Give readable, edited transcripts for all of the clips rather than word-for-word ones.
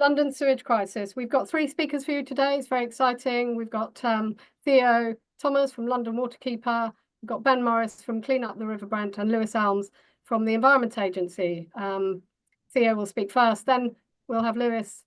London sewage crisis. We've got 3 speakers for you today. It's very exciting. We've got Theo Thomas from London Waterkeeper. We've got Ben Morris from Clean Up the River Brent and Lewis Elms from the Environment Agency. Theo will speak first, then we'll have Lewis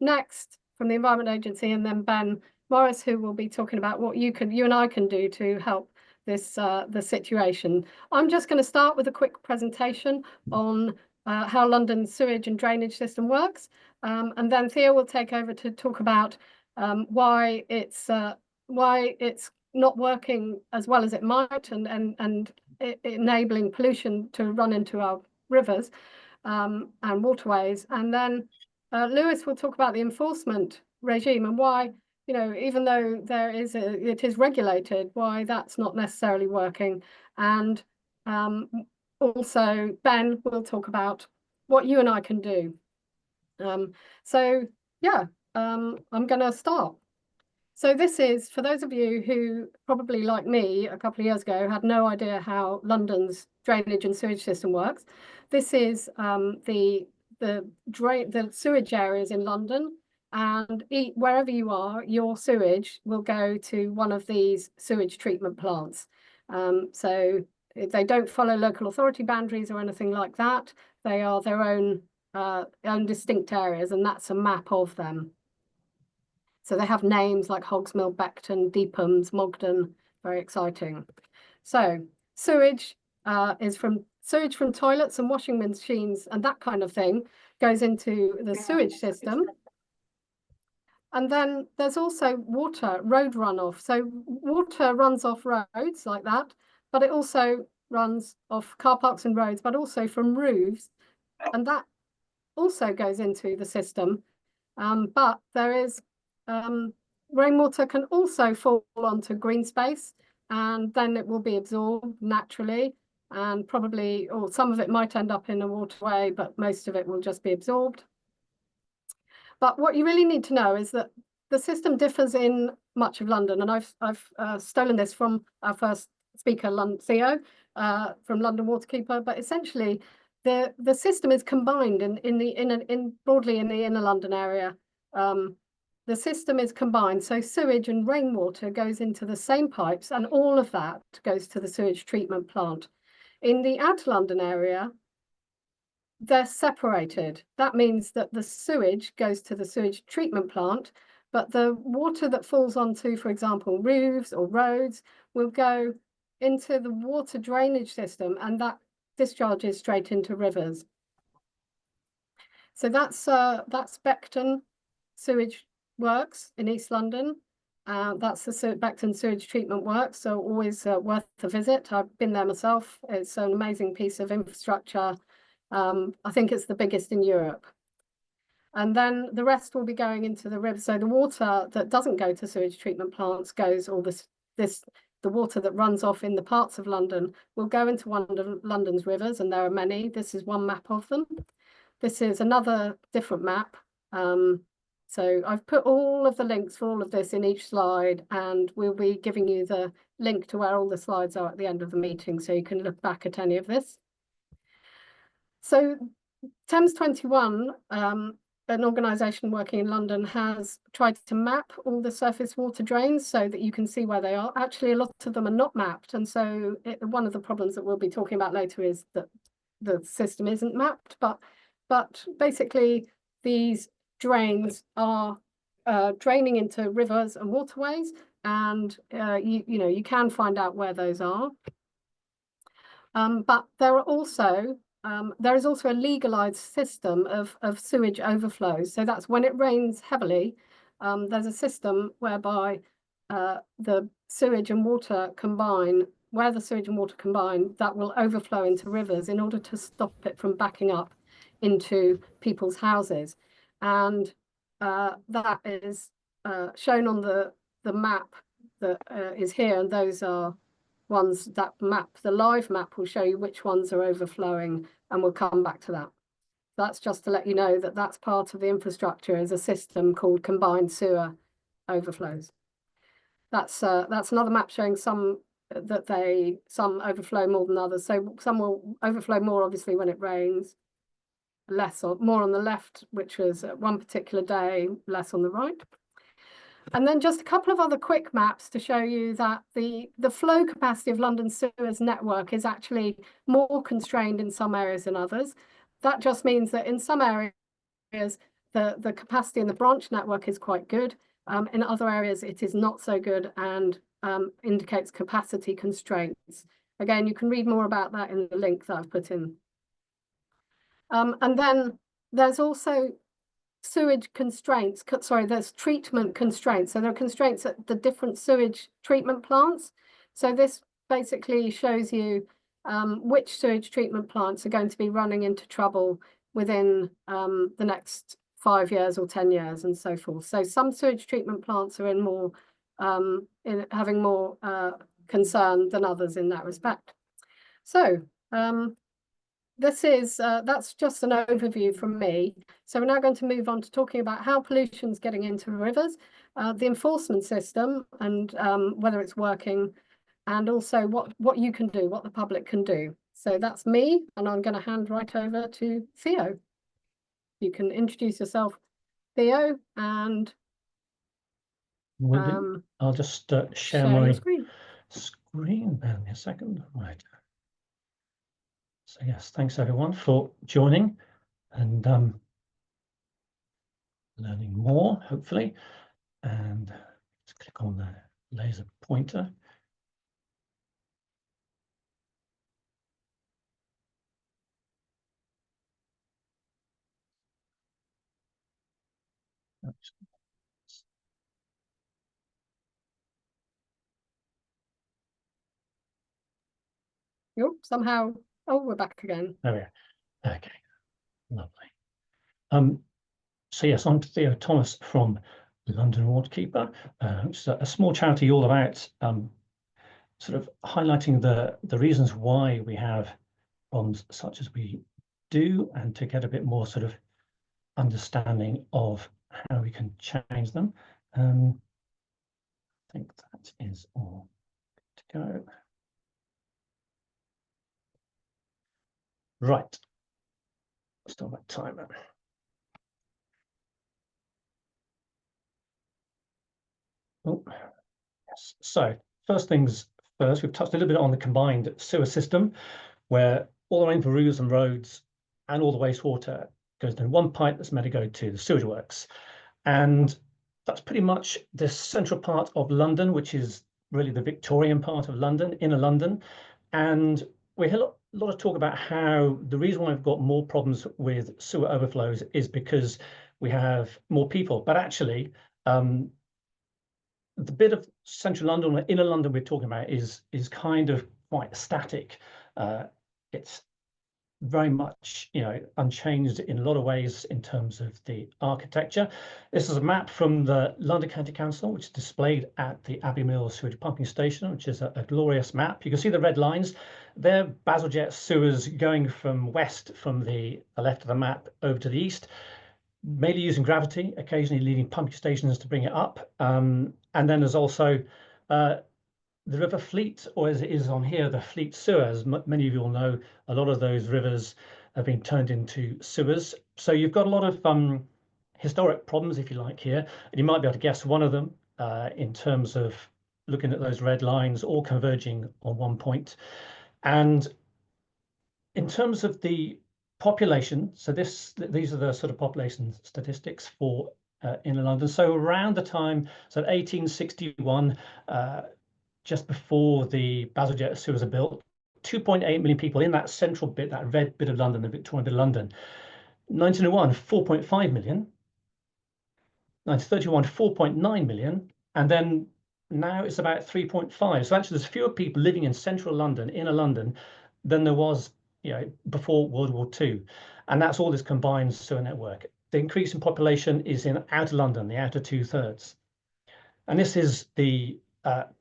next from the Environment Agency, and then Ben Morris, who will be talking about what you and I can do to help this the situation. I'm just going to start with a quick presentation on how London's sewage and drainage system works, and then Theo will take over to talk about why it's not working as well as it might, and enabling pollution to run into our rivers and waterways. And then Lewis will talk about the enforcement regime and why, you know, even though it is regulated, why that's not necessarily working. And also, Ben will talk about what you and I can do. I'm going to start. So this is, for those of you who probably, like me, a couple of years ago, had no idea how London's drainage and sewage system works. This is the sewage areas in London, and wherever you are, your sewage will go to one of these sewage treatment plants. So they don't follow local authority boundaries or anything like that. They are their own distinct areas, and that's a map of them. So they have names like Hogsmill, Beckton, Deepham's, Mogden. Very exciting. So sewage is from toilets and washing machines and that kind of thing goes into the sewage system. And then there's also road runoff. So water runs off roads like that, but it also runs off car parks and roads, but also from roofs. And that also goes into the system. But there is rainwater can also fall onto green space, and then it will be absorbed naturally, and probably, or some of it might end up in a waterway, but most of it will just be absorbed. But what you really need to know is that the system differs in much of London, and I've stolen this from our first speaker, Theo, from London Waterkeeper. But essentially, the system is combined broadly in the inner London area. The system is combined, so sewage and rainwater goes into the same pipes, and all of that goes to the sewage treatment plant. In the outer London area, they're separated. That means that the sewage goes to the sewage treatment plant, but the water that falls onto, for example, roofs or roads will go into the water drainage system, and that discharges straight into rivers. So that's Beckton Sewage Works in East London. That's the Beckton Sewage Treatment Works, so always worth a visit. I've been there myself. It's an amazing piece of infrastructure. I think it's the biggest in Europe. And then the rest will be going into the river. So the water that doesn't go to sewage treatment plants goes, or the water that runs off in the parts of London will go into one of London's rivers, and there are many. This is one map of them. This is another different map. So I've put all of the links for all of this in each slide, and we'll be giving you the link to where all the slides are at the end of the meeting, so you can look back at any of this. So Thames 21, an organisation working in London, has tried to map all the surface water drains so that you can see where they are. Actually, a lot of them are not mapped, and so one of the problems that we'll be talking about later is that the system isn't mapped, but basically these drains are draining into rivers and waterways, and you can find out where those are. But there is also a legalized system of sewage overflows. So that's when it rains heavily, there's a system whereby the sewage and water combine. Where the sewage and water combine, that will overflow into rivers in order to stop it from backing up into people's houses. And that is shown on the map that is here, and those are ones that map. The live map will show you which ones are overflowing, and we'll come back to that. That's just to let you know that that's part of the infrastructure, is a system called combined sewer overflows. That's another map showing some overflow more than others. So some will overflow more, obviously, when it rains, more on the left, which was one particular day, less on the right. And then just a couple of other quick maps to show you that the flow capacity of London sewers network is actually more constrained in some areas than others. That just means that in some areas, the capacity in the branch network is quite good. In other areas, it is not so good and indicates capacity constraints. Again, you can read more about that in the link that I've put in. And then there's also sewage constraints, there's treatment constraints. So there are constraints at the different sewage treatment plants. So this basically shows you which sewage treatment plants are going to be running into trouble within the next 5 years or 10 years and so forth. So some sewage treatment plants are having more concern than others in that respect. So that's just an overview from me. So we're now going to move on to talking about how pollution is getting into rivers, the enforcement system and whether it's working, and also what you can do, what the public can do. So that's me, and I'm going to hand right over to Theo. You can introduce yourself, Theo, and I'll just share my screen. Bear with me a second. Right. So yes, thanks everyone for joining and learning more, hopefully. And let's click on the laser pointer. Oh, somehow, we're back again. There we are. Okay, lovely. So yes, I'm Theo Thomas from London Waterkeeper, which is a small charity all about sort of highlighting the reasons why we have problems such as we do, and to get a bit more sort of understanding of how we can change them. I think that is all good to go. Right, start that timer. Oh, yes. So first things first, we've touched a little bit on the combined sewer system, where all the rainfall rivers and roads and all the wastewater goes in one pipe that's meant to go to the sewage works. And that's pretty much the central part of London, which is really the Victorian part of London, inner London. And we hear a lot of talk about how the reason why we've got more problems with sewer overflows is because we have more people. But actually, the bit of central London or inner London we're talking about is kind of quite static. It's very much, unchanged in a lot of ways in terms of the architecture. This is a map from the London County Council, which is displayed at the Abbey Mill sewage pumping station, which is a glorious map. You can see the red lines. They're Bazalgette sewers going from west, from the left of the map, over to the east, mainly using gravity, occasionally leading pumping stations to bring it up. And then there's also the River Fleet, or as it is on here, the Fleet sewers. Many of you will know a lot of those rivers have been turned into sewers. So you've got a lot of historic problems, if you like, here. And you might be able to guess one of them in terms of looking at those red lines all converging on one point. And in terms of the population, so these are the sort of population statistics for inner London. So around the time, so 1861, just before the Bazalgette sewers are built, 2.8 million people in that central bit, that red bit of London, the Victorian bit of London. 1901, 4.5 million. 1931, 4.9 million. And then now it's about 3.5. So actually there's fewer people living in central London, inner London, than there was before World War II. And that's all this combined sewer network. The increase in population is in outer London, the outer 2/3. And this is the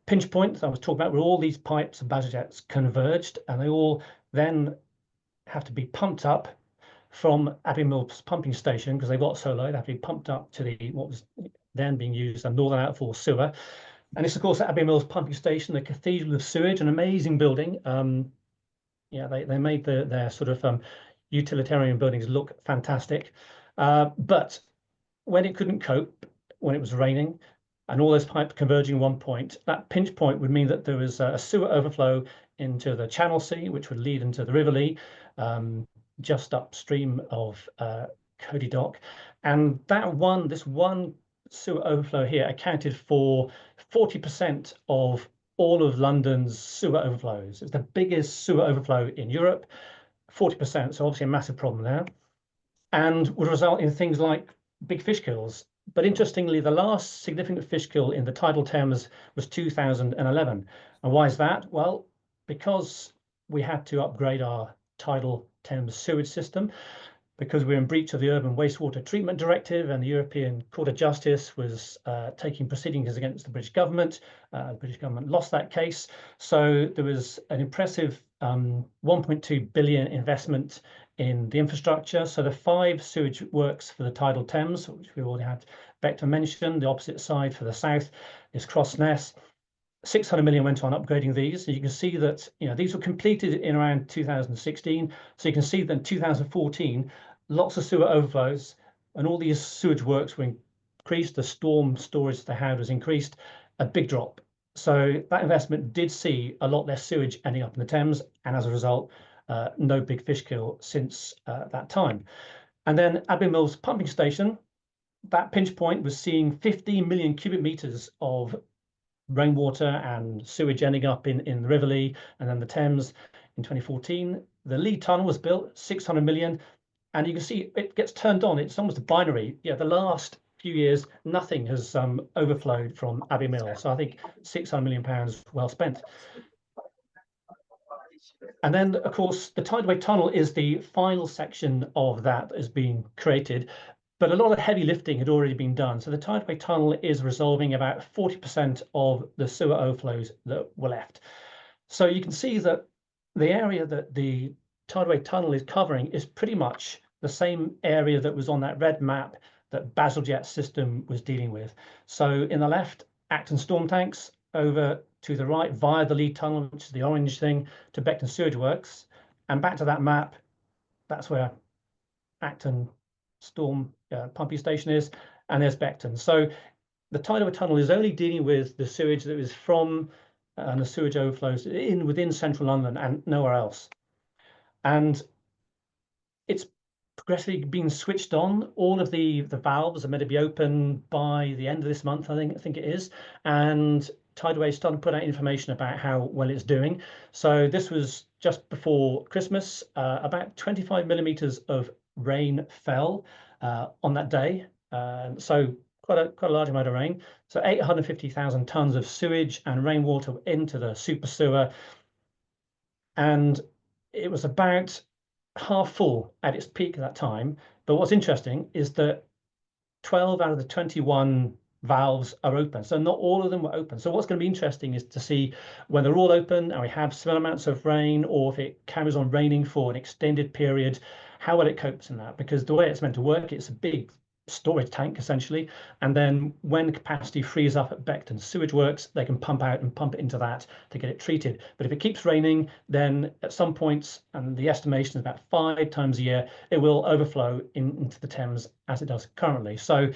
pinch point that I was talking about, where all these pipes and Bazalgettes converged, and they all then have to be pumped up from Abbey Mill's pumping station, because they got so low, they have to be pumped up to what was then being used as Northern Outfall sewer. And it's, of course, Abbey Mill's pumping station, the Cathedral of Sewage, an amazing building. They made their sort of utilitarian buildings look fantastic. But when it couldn't cope, when it was raining, and all those pipes converging one point, that pinch point would mean that there was a sewer overflow into the Channel Sea, which would lead into the River Lee, just upstream of Cody Dock. And this one sewer overflow here accounted for 40% of all of London's sewer overflows. It's the biggest sewer overflow in Europe, 40%, so obviously a massive problem there, and would result in things like big fish kills. But interestingly, the last significant fish kill in the tidal Thames was 2011. And why is that? Well, because we had to upgrade our tidal Thames sewage system, because we're in breach of the Urban Wastewater Treatment Directive, and the European Court of Justice was taking proceedings against the British government. The British government lost that case. So there was an impressive 1.2 billion investment in the infrastructure. So the 5 sewage works for the tidal Thames, which we already had Beckton mention, the opposite side for the south is Crossness. 600 million went on upgrading these. And you can see that these were completed in around 2016. So you can see that in 2014, lots of sewer overflows, and all these sewage works were increased. The storm storage they had was increased, a big drop. So that investment did see a lot less sewage ending up in the Thames, and as a result, no big fish kill since that time. And then Abbey Mills pumping station, that pinch point was seeing 15 million cubic meters of rainwater and sewage ending up in the River Lee and then the Thames in 2014. The Lee Tunnel was built, 600 million, and you can see it gets turned on. It's almost a binary. Yeah, the last few years, nothing has overflowed from Abbey Mill. So I think £600 million well spent. And then, of course, the Tideway Tunnel is the final section of that has been created, but a lot of heavy lifting had already been done. So the Tideway Tunnel is resolving about 40% of the sewer overflows that were left. So you can see that the area that the Tideway Tunnel is covering is pretty much the same area that was on that red map that Bazalgette's system was dealing with. So in the left, Acton storm tanks, over to the right via the Lee Tunnel, which is the orange thing, to Beckton Sewage Works. And back to that map, that's where Acton storm pumping station is, and there's Beckton. So the Tideway Tunnel is only dealing with the sewage that was from the sewage overflows within central London and nowhere else. And it's progressively being switched on. All of the valves are meant to be open by the end of this month, I think it is. And Tideway is starting to put out information about how well it's doing. So this was just before Christmas. About 25 millimeters of rain fell on that day. So quite a large amount of rain. So 850,000 tons of sewage and rainwater into the super sewer. And it was about half full at its peak at that time. But what's interesting is that 12 out of the 21 valves are open. So not all of them were open. So what's going to be interesting is to see when they're all open and we have similar amounts of rain, or if it carries on raining for an extended period, how well it copes in that. Because the way it's meant to work, it's a big storage tank essentially, and then when capacity frees up at Beckton Sewage Works, they can pump out and pump it into that to get it treated. But if it keeps raining, then at some points, and the estimation is about 5 times a year, it will overflow into the Thames as it does currently. So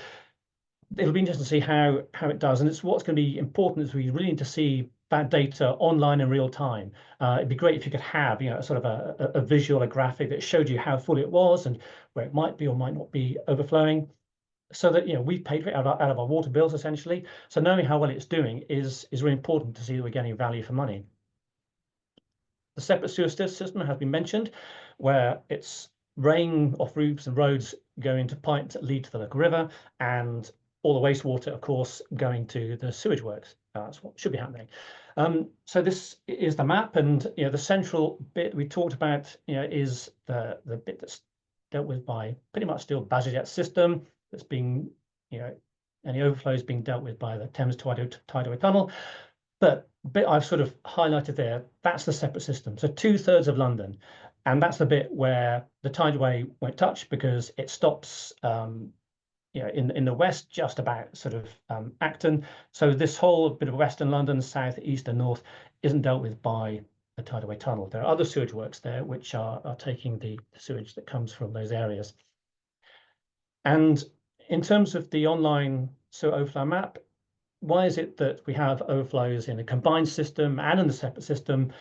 it'll be interesting to see how it does, and it's what's going to be important is we really need to see that data online in real time. It'd be great if you could have sort of a visual, a graphic that showed you how full it was and where it might be or might not be overflowing, so that we paid for it out of our water bills essentially. So knowing how well it's doing is really important to see that we're getting value for money. The separate sewer system has been mentioned, where it's rain off roofs and roads going into pipes that lead to the local river, and all the wastewater, of course, going to the sewage works. That's what should be happening. So this is the map, and the central bit we talked about is the bit that's dealt with by pretty much still Bazalgette's system. That's being any overflows being dealt with by the Thames Tideway Tunnel. But the bit I've sort of highlighted there, that's the separate system. So 2/3 of London, and that's the bit where the Tideway won't touch because it stops in the west, just about sort of Acton. So this whole bit of western London, south, east, and north isn't dealt with by the Tideway Tunnel. There are other sewage works there which are taking the sewage that comes from those areas. And in terms of the online sewer overflow map, why is it that we have overflows in a combined system and in the separate system?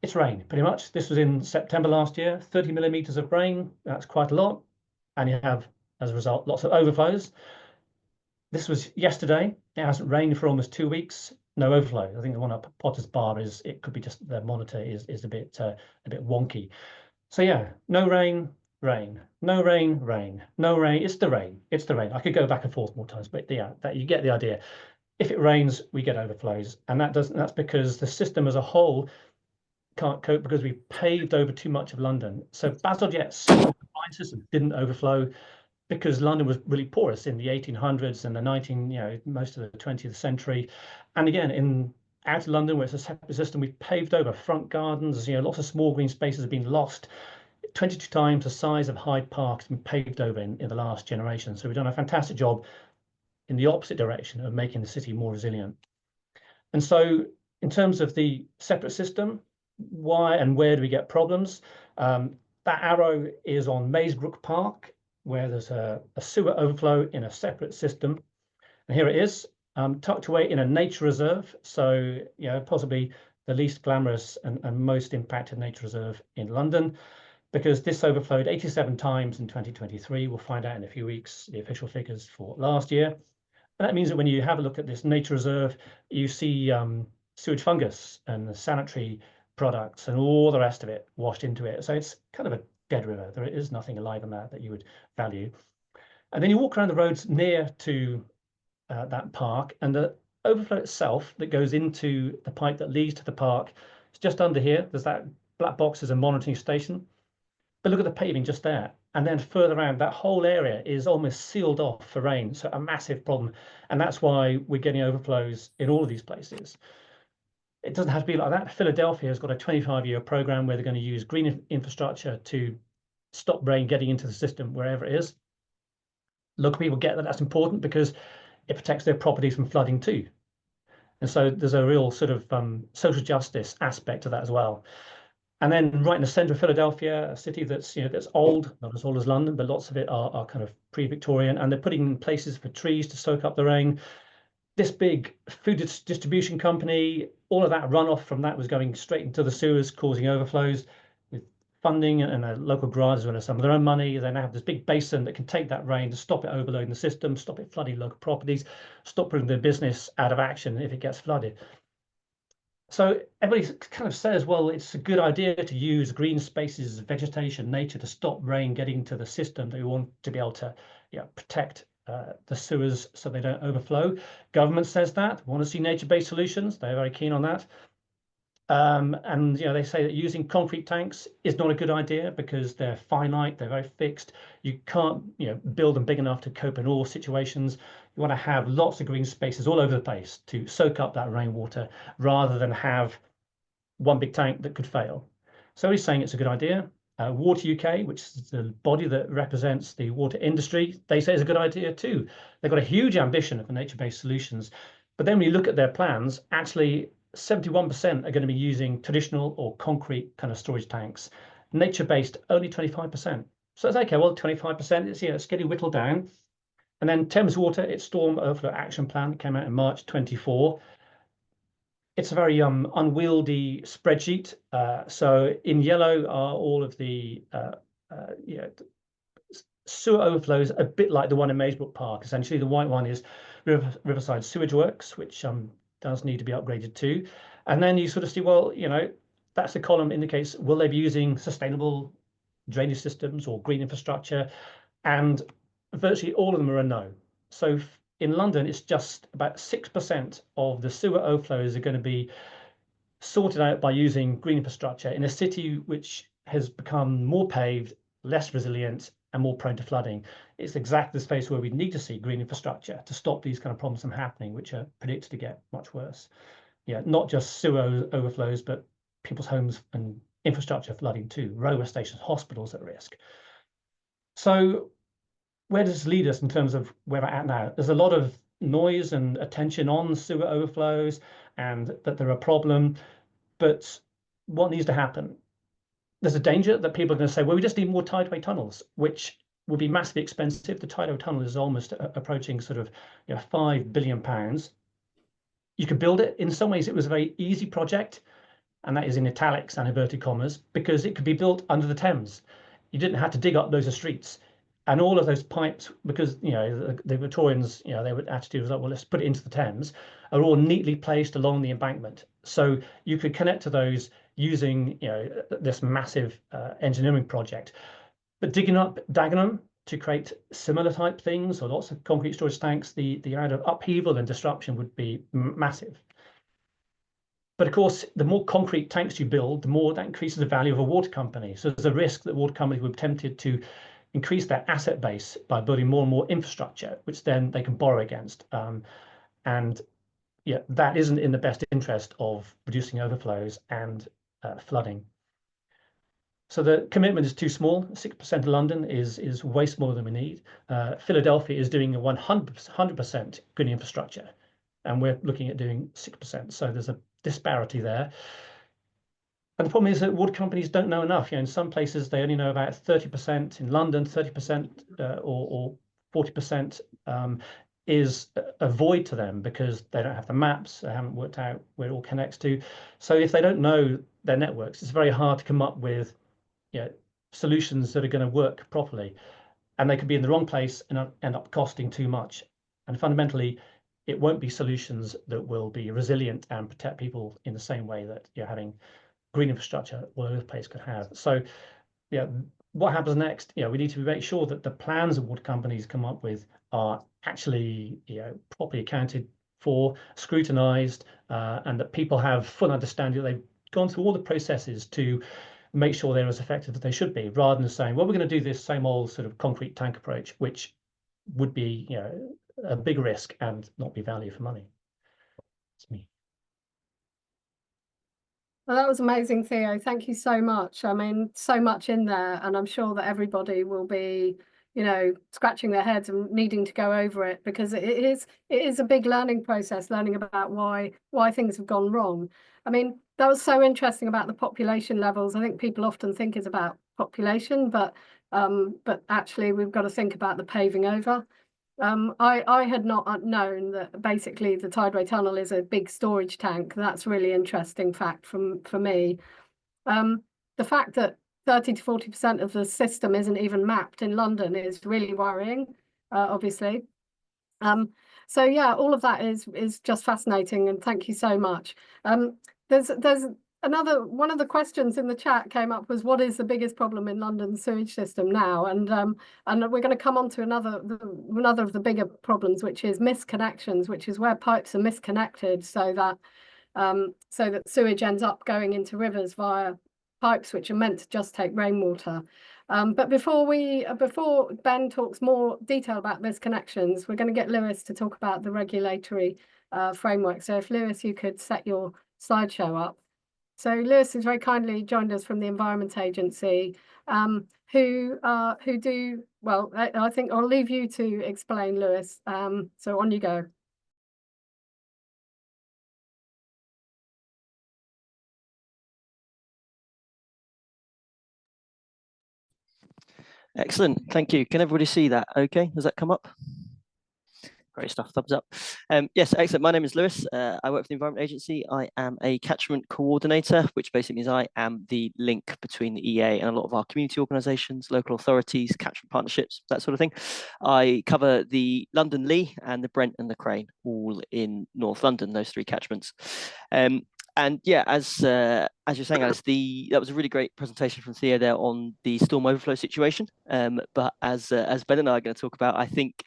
It's rain, pretty much. This was in September last year, 30 millimeters of rain. That's quite a lot. And you have, as a result, lots of overflows. This was yesterday. It hasn't rained for almost 2 weeks. No overflow. I think the one up Potter's Bar is, it could be just the monitor is a bit wonky. So yeah, no rain, rain, no rain, rain, no rain. It's the rain. It's the rain. I could go back and forth more times, but yeah, that you get the idea. If it rains, we get overflows, and that's because the system as a whole can't cope because we paved over too much of London. So Baselget's combined system didn't overflow because London was really porous in the 1800s and the most of the 20th century. And again, in out of London, where it's a separate system, we've paved over front gardens, lots of small green spaces have been lost. 22 times the size of Hyde Park has been paved over in the last generation. So we've done a fantastic job in the opposite direction of making the city more resilient. And so in terms of the separate system, why and where do we get problems? That arrow is on Maysbrook Park, where there's a sewer overflow in a separate system. And here it is, tucked away in a nature reserve. So, possibly the least glamorous and most impacted nature reserve in London, because this overflowed 87 times in 2023. We'll find out in a few weeks the official figures for last year. And that means that when you have a look at this nature reserve, you see sewage fungus and sanitary products and all the rest of it washed into it. So it's kind of a dead river. There is nothing alive in that you would value. And then you walk around the roads near to that park, and the overflow itself that goes into the pipe that leads to the park is just under here. There's that black box is a monitoring station. But look at the paving just there. And then further around, that whole area is almost sealed off for rain. So a massive problem. And that's why we're getting overflows in all of these places. It doesn't have to be like that. Philadelphia has got a 25-year program where they're going to use green infrastructure to stop rain getting into the system wherever it is. Local people get that that's important because it protects their properties from flooding too. And so there's a real sort of social justice aspect to that as well. And then right in the center of Philadelphia, a city that's that's old, not as old as London, but lots of it are kind of pre-Victorian, and they're putting in places for trees to soak up the rain. This big food distribution company, all of that runoff from that was going straight into the sewers, causing overflows. With funding and a local grant as well as some of their own money, they now have this big basin that can take that rain to stop it overloading the system, stop it flooding local properties, stop putting their business out of action if it gets flooded. So everybody kind of says, well, it's a good idea to use green spaces, vegetation, nature to stop rain getting to the system that we want to be able to protect the sewers so they don't overflow. Government says that, want to see nature-based solutions. They're very keen on that. And they say that using concrete tanks is not a good idea because they're finite, they're very fixed. You can't build them big enough to cope in all situations. You want to have lots of green spaces all over the place to soak up that rainwater rather than have one big tank that could fail. So he's saying it's a good idea. Water UK, which is the body that represents the water industry, they say it's a good idea too. They've got a huge ambition for nature-based solutions. But then when you look at their plans, actually 71% are going to be using traditional or concrete kind of storage tanks. Nature-based, only 25%. So it's okay, well, 25%, it's getting whittled down. And then Thames Water, its storm overflow action plan came out in March 24. It's a very unwieldy spreadsheet. So in yellow are all of the sewer overflows, a bit like the one in Maysbrook Park. Essentially, the white one is Riverside Sewage Works, which does need to be upgraded too. And then you sort of see, well, that's the column indicates, will they be using sustainable drainage systems or green infrastructure? And virtually all of them are a no. So in London, it's just about 6% of the sewer overflows are going to be sorted out by using green infrastructure in a city which has become more paved, less resilient, and more prone to flooding. It's exactly the space where we need to see green infrastructure to stop these kind of problems from happening, which are predicted to get much worse. Not just sewer overflows, but people's homes and infrastructure flooding too, railway stations, hospitals at risk. So where does this lead us in terms of where we're at now? There's a lot of noise and attention on sewer overflows and that they're a problem, but what needs to happen? There's a danger that people are going to say, well, we just need more tideway tunnels, which will be massively expensive. The tideway tunnel is almost approaching sort of £5 billion. You could build it. In some ways, it was a very easy project, and that is in italics and inverted commas, because it could be built under the Thames. You didn't have to dig up loads of streets. And all of those pipes, because the Victorians, they would attitude was like, well, let's put it into the Thames, are all neatly placed along the embankment. So you could connect to those using this massive engineering project. But digging up Dagenham to create similar type things or lots of concrete storage tanks, the amount of upheaval and disruption would be massive. But of course, the more concrete tanks you build, the more that increases the value of a water company. So there's a risk that water companies would be tempted to increase their asset base by building more and more infrastructure, which then they can borrow against. And that isn't in the best interest of reducing overflows and flooding. So the commitment is too small. 6% of London is way smaller than we need. Philadelphia is doing a 100% green infrastructure, and we're looking at doing 6%. So there's a disparity there. And the problem is that water companies don't know enough. In some places, they only know about 30%. In London, 30% or 40% is a void to them because they don't have the maps. They haven't worked out where it all connects to. So if they don't know their networks, it's very hard to come up with solutions that are going to work properly. And they could be in the wrong place and end up costing too much. And fundamentally, it won't be solutions that will be resilient and protect people in the same way that having green infrastructure all over the place could have. So what happens next? We need to make sure that the plans that water companies come up with are actually properly accounted for, scrutinized, and that people have full understanding that they've gone through all the processes to make sure they're as effective as they should be, rather than saying, well, we're going to do this same old sort of concrete tank approach, which would be a big risk and not be value for money. It's me. Well, that was amazing, Theo. Thank you so much. I mean, so much in there, and I'm sure that everybody will be, scratching their heads and needing to go over it, because it is a big learning process, learning about why things have gone wrong. I mean, that was so interesting about the population levels. I think people often think it's about population, but actually we've got to think about the paving over. I had not known that basically the Tideway Tunnel is a big storage tank. That's a really interesting fact for me. The fact that 30 to 40% of the system isn't even mapped in London is really worrying, obviously. So yeah, all of that is just fascinating, and thank you so much. There's another one of the questions in the chat came up was, what is the biggest problem in London's sewage system now? And we're going to come on to another of the bigger problems, which is misconnections, which is where pipes are misconnected so that sewage ends up going into rivers via pipes which are meant to just take rainwater. But before Ben talks more detail about misconnections, we're going to get Lewis to talk about the regulatory framework. So if Lewis, you could set your slideshow up. So Lewis has very kindly joined us from the Environment Agency, who do, well, I think I'll leave you to explain, Lewis. So on you go. Excellent, thank you. Can everybody see that okay? Does that come up? Great stuff, thumbs up. Yes, excellent. My name is Lewis. I work for the Environment Agency. I am a catchment coordinator, which basically means I am the link between the EA and a lot of our community organisations, local authorities, catchment partnerships, that sort of thing. I cover the London Lee and the Brent and the Crane, all in North London, those three catchments. And yeah, as you're saying, Alice, that was a really great presentation from Theo there on the storm overflow situation. But as Ben and I are going to talk about, I think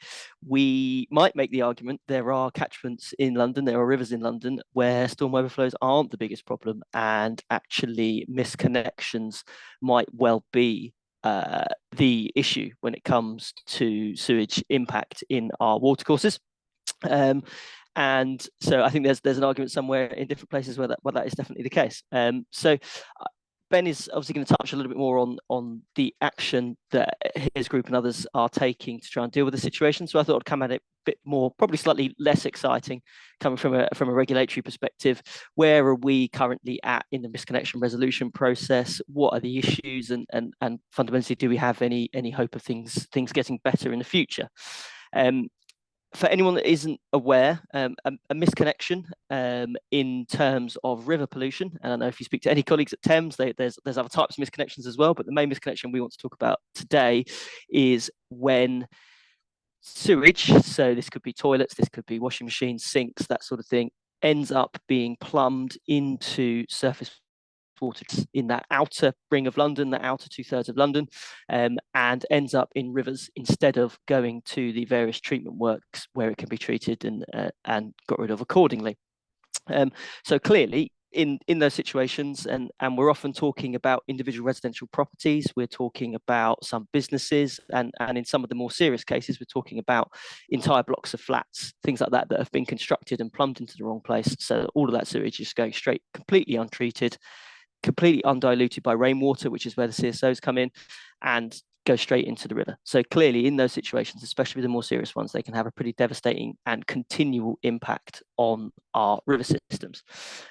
we might make the argument there are catchments in London, there are rivers in London where storm overflows aren't the biggest problem, and actually misconnections might well be the issue when it comes to sewage impact in our watercourses. And so I think there's an argument somewhere in different places where that is definitely the case. So Ben is obviously going to touch a little bit more on the action that his group and others are taking to try and deal with the situation. So I thought I'd come at it a bit more, probably slightly less exciting, coming from a regulatory perspective. Where are we currently at in the misconnection resolution process? What are the issues, and fundamentally, do we have any hope of things getting better in the future? For anyone that isn't aware, a misconnection in terms of river pollution, and I know if you speak to any colleagues at Thames, there's other types of misconnections as well, but the main misconnection we want to talk about today is when sewage, so this could be toilets, this could be washing machines, sinks, that sort of thing, ends up being plumbed into surface water in that outer ring of London, that outer 2/3 of London, and ends up in rivers instead of going to the various treatment works where it can be treated and got rid of accordingly. So clearly, in those situations, and we're often talking about individual residential properties, we're talking about some businesses, and in some of the more serious cases, we're talking about entire blocks of flats, things like that have been constructed and plumbed into the wrong place. So all of that sewage is going straight, completely untreated, completely undiluted by rainwater, which is where the CSOs come in, and go straight into the river. So clearly, in those situations, especially the more serious ones, they can have a pretty devastating and continual impact on our river systems.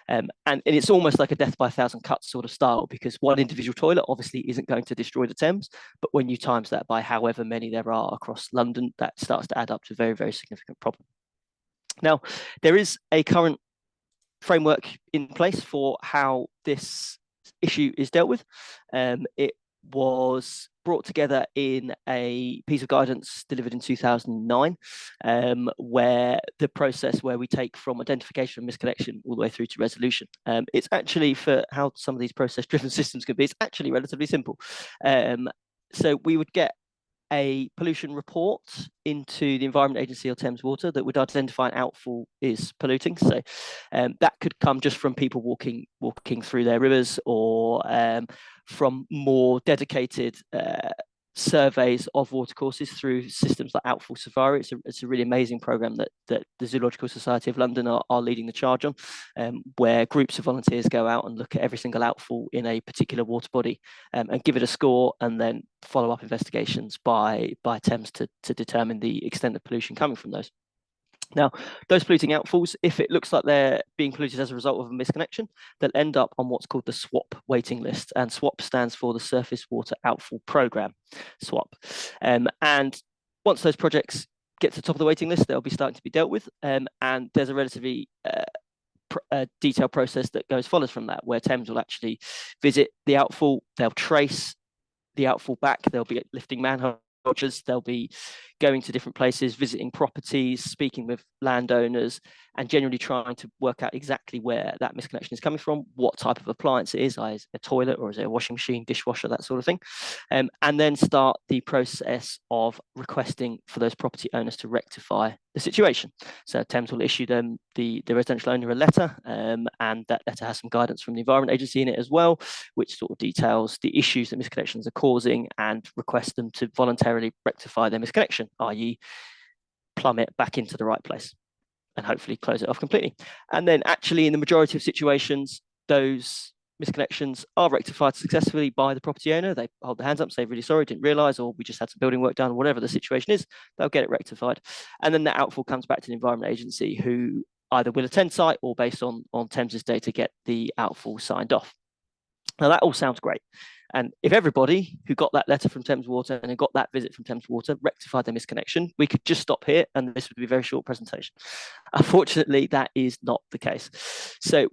And it's almost like a death by a thousand cuts sort of style, because one individual toilet obviously isn't going to destroy the Thames, but when you times that by however many there are across London, that starts to add up to a very, very significant problem. Now, there is a current framework in place for how this issue is dealt with. It was brought together in a piece of guidance delivered in 2009, where the process where we take from identification of misconnection all the way through to resolution. It's actually, for how some of these process-driven systems could be, it's actually relatively simple. So we would get a pollution report into the Environment Agency or Thames Water that would identify an outfall is polluting. So that could come just from people walking through their rivers, or from more dedicated surveys of watercourses through systems like Outfall Safari. It's a really amazing program that the Zoological Society of London are leading the charge on, where groups of volunteers go out and look at every single outfall in a particular water body, and give it a score, and then follow up investigations by Thames to determine the extent of pollution coming from those. Now, those polluting outfalls, if it looks like they're being polluted as a result of a misconnection, they'll end up on what's called the SWAP waiting list. And SWAP stands for the Surface Water Outfall Programme, SWAP. And once those projects get to the top of the waiting list, they'll be starting to be dealt with. And there's a relatively detailed process that follows from that, where Thames will actually visit the outfall, they'll trace the outfall back, they'll be lifting manhole, they'll be going to different places, visiting properties, speaking with landowners, and generally trying to work out exactly where that misconnection is coming from, what type of appliance it is a toilet, or is it a washing machine, dishwasher, that sort of thing, and then start the process of requesting for those property owners to rectify the situation. So Thames will issue them, the residential owner, a letter, and that letter has some guidance from the Environment Agency in it as well, which sort of details the issues that misconnections are causing, and request them to voluntarily rectify their misconnection, i.e. plumb it back into the right place, and hopefully close it off completely. And then actually, in the majority of situations, those misconnections are rectified successfully by the property owner. They hold their hands up, say, really sorry, didn't realise, or we just had some building work done, whatever the situation is, they'll get it rectified. And then the outfall comes back to the Environment Agency, who either will attend site or, based on Thames's data, get the outfall signed off. Now, that all sounds great. And if everybody who got that letter from Thames Water and who got that visit from Thames Water rectified their misconnection, we could just stop here and this would be a very short presentation. Unfortunately, that is not the case. So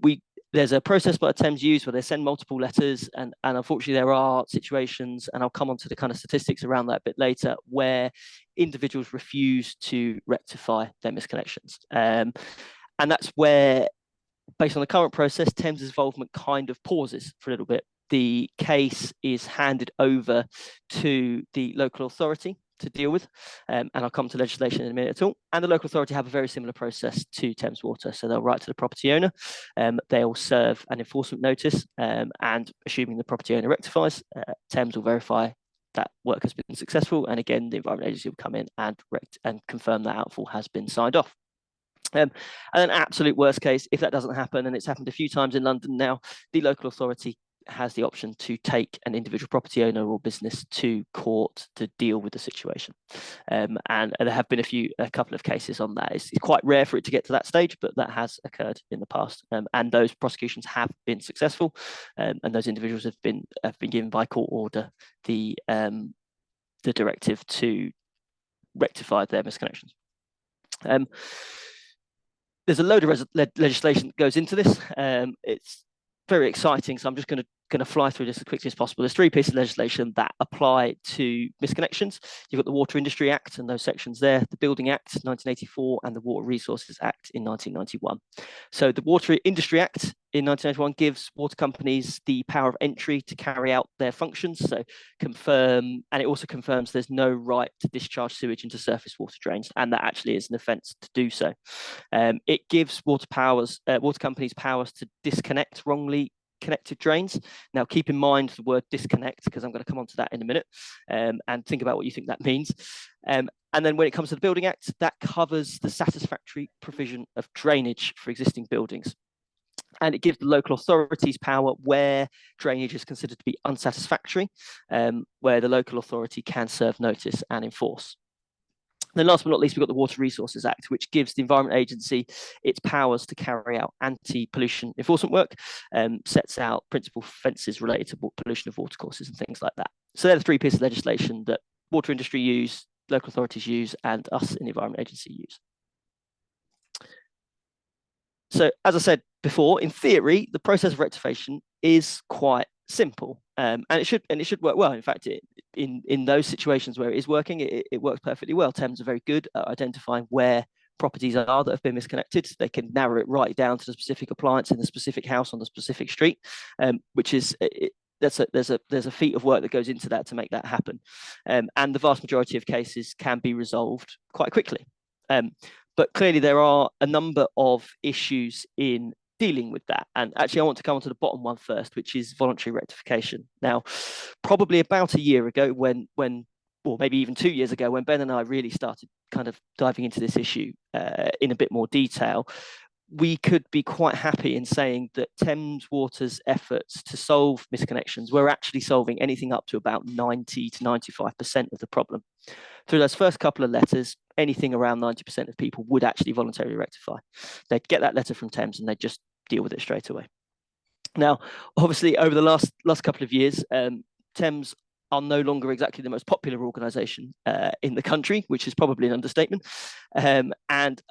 there's a process by Thames use where they send multiple letters, and unfortunately there are situations, and I'll come on to the kind of statistics around that a bit later, where individuals refuse to rectify their misconnections. And that's where, based on the current process, Thames' involvement kind of pauses for a little bit. The case is handed over to the local authority to deal with, and I'll come to legislation in a minute at all. And the local authority have a very similar process to Thames Water. So they'll write to the property owner, they'll serve an enforcement notice, and assuming the property owner rectifies, Thames will verify that work has been successful. And again, the Environment Agency will come in and confirm that outfall has been signed off. And an absolute worst case, if that doesn't happen, and it's happened a few times in London now, the local authority has the option to take an individual property owner or business to court to deal with the situation. And there have been a couple of cases on that. It's quite rare for it to get to that stage, but that has occurred in the past. And those prosecutions have been successful, and those individuals have been given by court order the directive to rectify their misconnections. There's a load of legislation that goes into this. It's very exciting, so I'm just going to fly through this as quickly as possible. There's 3 pieces of legislation that apply to misconnections. You've got the Water Industry Act and those sections there, the Building Act 1984 and the Water Resources Act in 1991. So the Water Industry Act in 1991 gives water companies the power of entry to carry out their functions. So and it also confirms there's no right to discharge sewage into surface water drains, and that actually is an offence to do so. It gives water companies powers to disconnect wrongly connected drains. Now, keep in mind the word disconnect, because I'm going to come on to that in a minute, and think about what you think that means. And then when it comes to the Building Act, that covers the satisfactory provision of drainage for existing buildings. And it gives the local authorities power where drainage is considered to be unsatisfactory, where the local authority can serve notice and enforce. Then last but not least, we've got the Water Resources Act, which gives the Environment Agency its powers to carry out anti-pollution enforcement work, sets out principal offences related to pollution of watercourses and things like that. So they're the 3 pieces of legislation that water industry use, local authorities use, and us in the Environment Agency use. So as I said before, in theory, the process of rectification is quite simple, and it should work well. In fact, in those situations where it is working, it works perfectly well. Thames are very good at identifying where properties are that have been misconnected. They can narrow it right down to the specific appliance in the specific house on the specific street, which is there's a feat of work that goes into that to make that happen, and the vast majority of cases can be resolved quite quickly. But clearly there are a number of issues in dealing with that. And actually I want to come on to the bottom one first, which is voluntary rectification. Now, probably about a year ago or maybe even 2 years ago, when Ben and I really started kind of diving into this issue in a bit more detail, we could be quite happy in saying that Thames Water's efforts to solve misconnections were actually solving anything up to about 90 to 95% of the problem. Through those first couple of letters, anything around 90% of people would actually voluntarily rectify. They'd get that letter from Thames and they'd just deal with it straight away. Now, obviously, over the last couple of years, Thames are no longer exactly the most popular organisation in the country, which is probably an understatement. And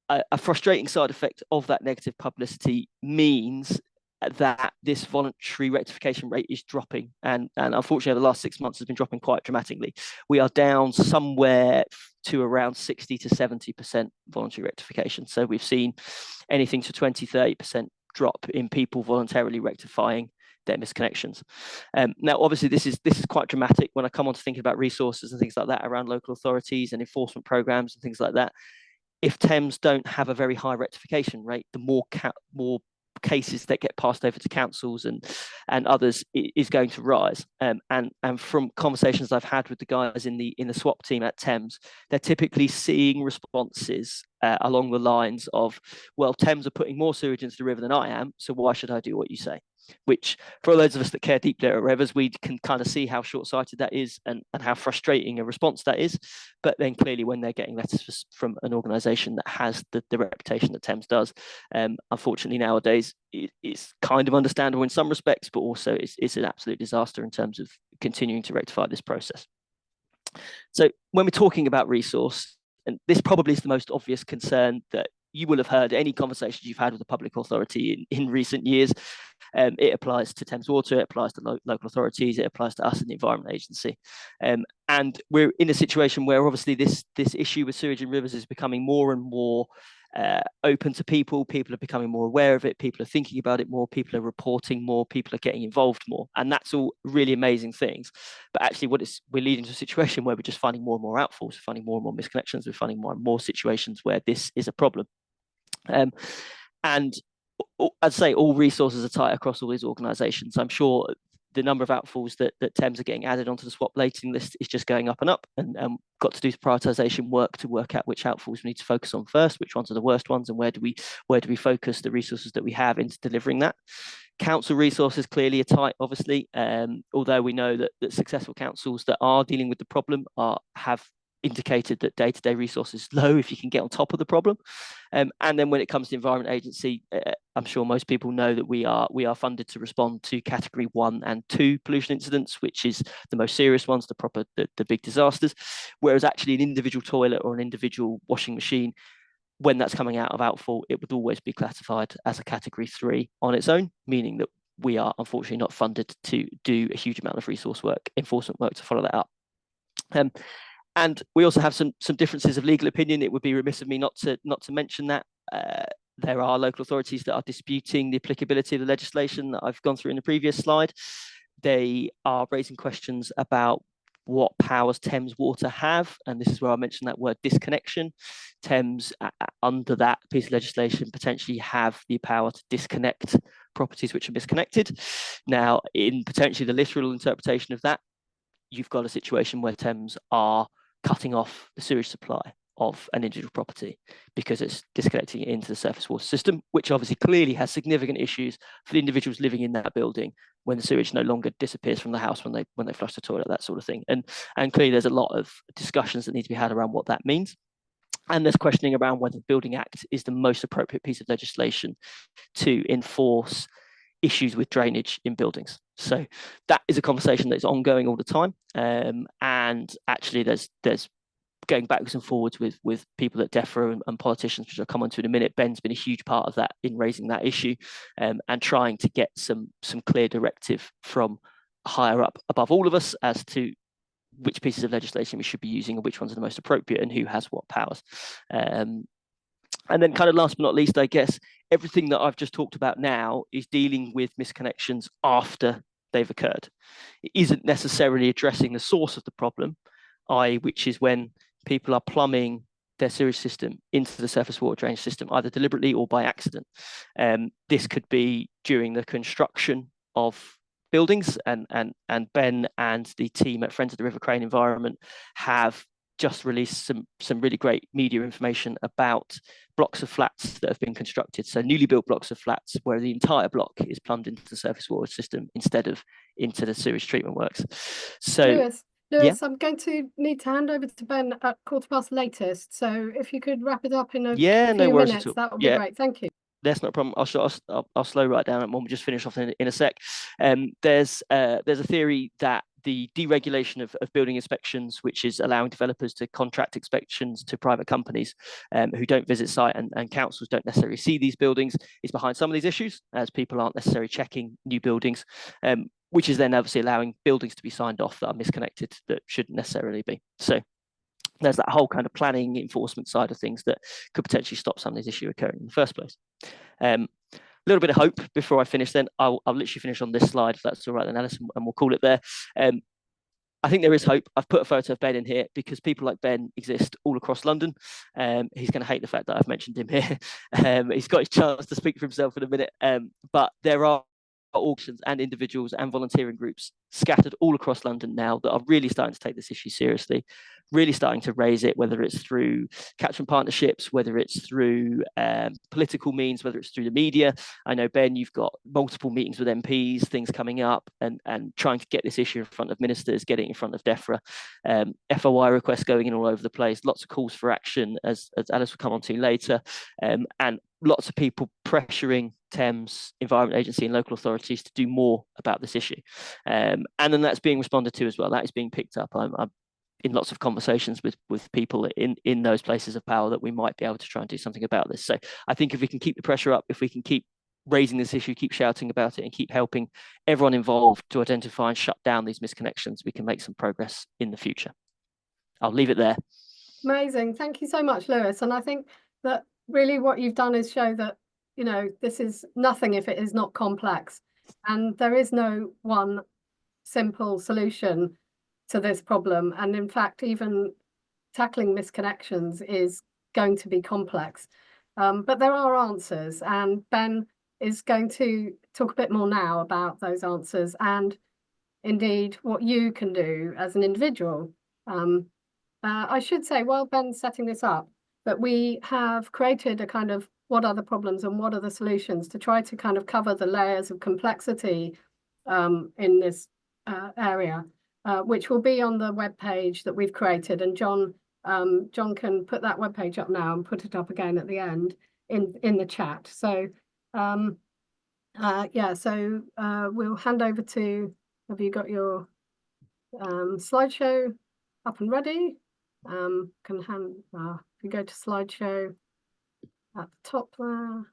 a frustrating side effect of that negative publicity means that this voluntary rectification rate is dropping, and unfortunately over the last 6 months has been dropping quite dramatically. We are down somewhere to around 60 to 70% voluntary rectification. So we've seen anything to 20-30% drop in people voluntarily rectifying their misconnections. Now, obviously, this is quite dramatic when I come on to thinking about resources and things like that around local authorities and enforcement programs and things like that. If Thames don't have a very high rectification rate, the more cases that get passed over to councils and others is going to rise. And from conversations I've had with the guys in the swap team at Thames, they're typically seeing responses along the lines of, well, Thames are putting more sewage into the river than I am, so why should I do what you say? Which, for those of us that care deeply about rivers, we can kind of see how short-sighted that is and how frustrating a response that is. But then clearly when they're getting letters from an organisation that has the reputation that Thames does, unfortunately nowadays it's kind of understandable in some respects, but also it's an absolute disaster in terms of continuing to rectify this process. So when we're talking about resource, and this probably is the most obvious concern that you will have heard any conversations you've had with the public authority in recent years. It applies to Thames Water, it applies to local authorities, it applies to us in the Environment Agency. And we're in a situation where obviously this issue with sewage in rivers is becoming more and more open to people. People are becoming more aware of it, people are thinking about it more, people are reporting more, people are getting involved more. And that's all really amazing things. But actually we're leading to a situation where we're just finding more and more outfalls, we're finding more and more misconnections, we're finding more and more situations where this is a problem. And I'd say all resources are tight across all these organisations. I'm sure the number of outfalls that Thames are getting added onto the swap waiting list is just going up and up, and got to do prioritisation work to work out which outfalls we need to focus on first, which ones are the worst ones, and where do we focus the resources that we have into delivering that. Council resources clearly are tight, obviously, although we know that successful councils that are dealing with the problem have indicated that day-to-day resources is low if you can get on top of the problem. And then when it comes to the Environment Agency, I'm sure most people know that we are funded to respond to category 1 and 2 pollution incidents, which is the most serious ones, the big disasters, whereas actually an individual toilet or an individual washing machine, when that's coming out of outfall, it would always be classified as a category 3 on its own, meaning that we are unfortunately not funded to do a huge amount of resource work, enforcement work to follow that up. And we also have some differences of legal opinion. It would be remiss of me not to mention that. There are local authorities that are disputing the applicability of the legislation that I've gone through in the previous slide. They are raising questions about what powers Thames Water have, and this is where I mentioned that word disconnection. Thames, under that piece of legislation, potentially have the power to disconnect properties which are misconnected. Now, in potentially the literal interpretation of that, you've got a situation where Thames are cutting off the sewage supply of an individual property because it's disconnecting it into the surface water system, which obviously clearly has significant issues for the individuals living in that building when the sewage no longer disappears from the house when they flush the toilet, that sort of thing. And clearly there's a lot of discussions that need to be had around what that means. And there's questioning around whether the Building Act is the most appropriate piece of legislation to enforce issues with drainage in buildings. So that is a conversation that's ongoing all the time. And actually there's going backwards and forwards with people at DEFRA and politicians, which I'll come on to in a minute. Ben's been a huge part of that in raising that issue, and trying to get some clear directive from higher up above all of us as to which pieces of legislation we should be using and which ones are the most appropriate and who has what powers. And then kind of last but not least, I guess, everything that I've just talked about now is dealing with misconnections after they've occurred. It isn't necessarily addressing the source of the problem, which is when people are plumbing their sewage system into the surface water drainage system, either deliberately or by accident. This could be during the construction of buildings, and Ben and the team at Friends of the River Crane Environment have just released some really great media information about blocks of flats that have been constructed. So newly built blocks of flats where the entire block is plumbed into the surface water system instead of into the sewage treatment works. So Lewis, yeah. I'm going to need to hand over to Ben at 15:15 latest. So if you could wrap it up in a few minutes, that would be great. Thank you. That's not a problem. I'll slow right down and we'll just finish off in a sec. There's a theory that the deregulation of building inspections, which is allowing developers to contract inspections to private companies who don't visit site, and councils don't necessarily see these buildings, is behind some of these issues, as people aren't necessarily checking new buildings, which is then obviously allowing buildings to be signed off that are misconnected that shouldn't necessarily be. So there's that whole kind of planning enforcement side of things that could potentially stop some of these issues occurring in the first place. A little bit of hope before I finish then. I'll literally finish on this slide, if that's all right then, Alice, and we'll call it there. I think there is hope. I've put a photo of Ben in here because people like Ben exist all across London. He's going to hate the fact that I've mentioned him here. He's got his chance to speak for himself in a minute, but there are auctions and individuals and volunteering groups scattered all across London now that are really starting to take this issue seriously, really starting to raise it, whether it's through catchment partnerships, whether it's through political means, whether it's through the media. I know, Ben, you've got multiple meetings with MPs, things coming up, and trying to get this issue in front of ministers, getting it in front of DEFRA. FOI requests going in all over the place, lots of calls for action, as Alice will come on to later, and lots of people pressuring Thames Environment Agency and local authorities to do more about this issue. And then that's being responded to as well. That is being picked up. I'm in lots of conversations with people in those places of power that we might be able to try and do something about this. So I think if we can keep the pressure up, if we can keep raising this issue, keep shouting about it, and keep helping everyone involved to identify and shut down these misconnections, we can make some progress in the future. I'll leave it there. Amazing. Thank you so much, Lewis. And I think that really what you've done is show that, you know, this is nothing if it is not complex. And there is no one simple solution to this problem. And in fact, even tackling misconnections is going to be complex. But there are answers. And Ben is going to talk a bit more now about those answers and indeed what you can do as an individual. I should say, while Ben's setting this up, but we have created a kind of what are the problems and what are the solutions to try to kind of cover the layers of complexity in this area, which will be on the web page that we've created. And John can put that web page up now and put it up again at the end in the chat. So yeah, so we'll hand over to, have you got your slideshow up and ready? If you go to slideshow at the top there.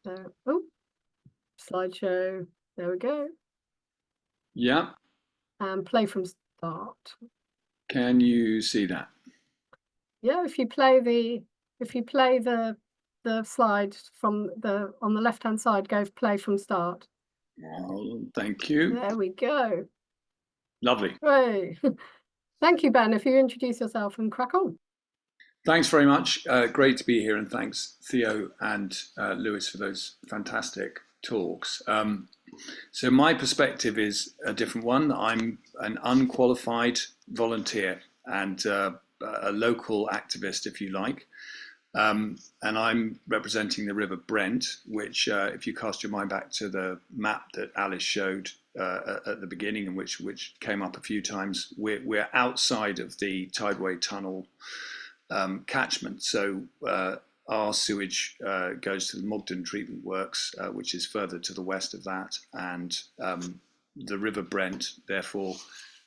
So, oh, slideshow, there we go. Yeah. And play from start. Can you see that? Yeah, if you play the slide from on the left hand side, go play from start. Well, thank you. There we go. Lovely. Great. Thank you, Ben. If you introduce yourself and crack on. Thanks very much. Great to be here, and thanks Theo and Lewis for those fantastic talks. So my perspective is a different one. I'm an unqualified volunteer and a local activist, if you like. And I'm representing the River Brent, which, if you cast your mind back to the map that Alice showed at the beginning, and which came up a few times, we're outside of the Tideway Tunnel catchment. So our sewage goes to the Mogden treatment works, which is further to the west of that, and the River Brent. Therefore,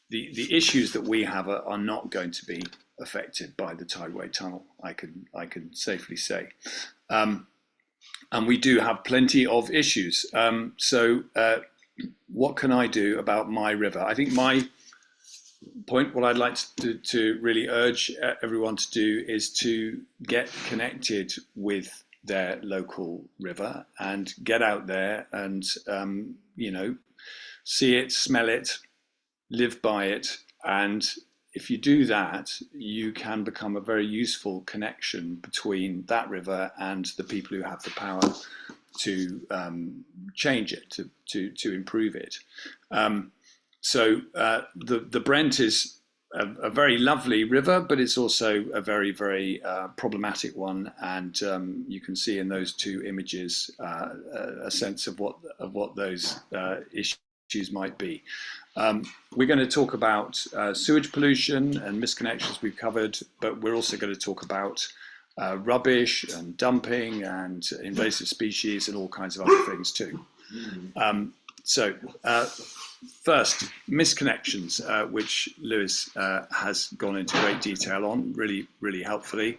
the issues that we have are not going to be affected by the Tideway Tunnel, I can safely say. And we do have plenty of issues. So what can I do about my river? I think my point, what I'd like to really urge everyone to do is to get connected with their local river and get out there and, you know, see it, smell it, live by it. And if you do that, you can become a very useful connection between that river and the people who have the power to change it, to improve it. So the Brent is a very lovely river, but it's also a very, very problematic one. And you can see in those two images a sense of what those issues might be. We're going to talk about sewage pollution and misconnections we've covered, but we're also going to talk about rubbish and dumping and invasive species and all kinds of other things too. So first, misconnections, which Lewis has gone into great detail on, really, really helpfully.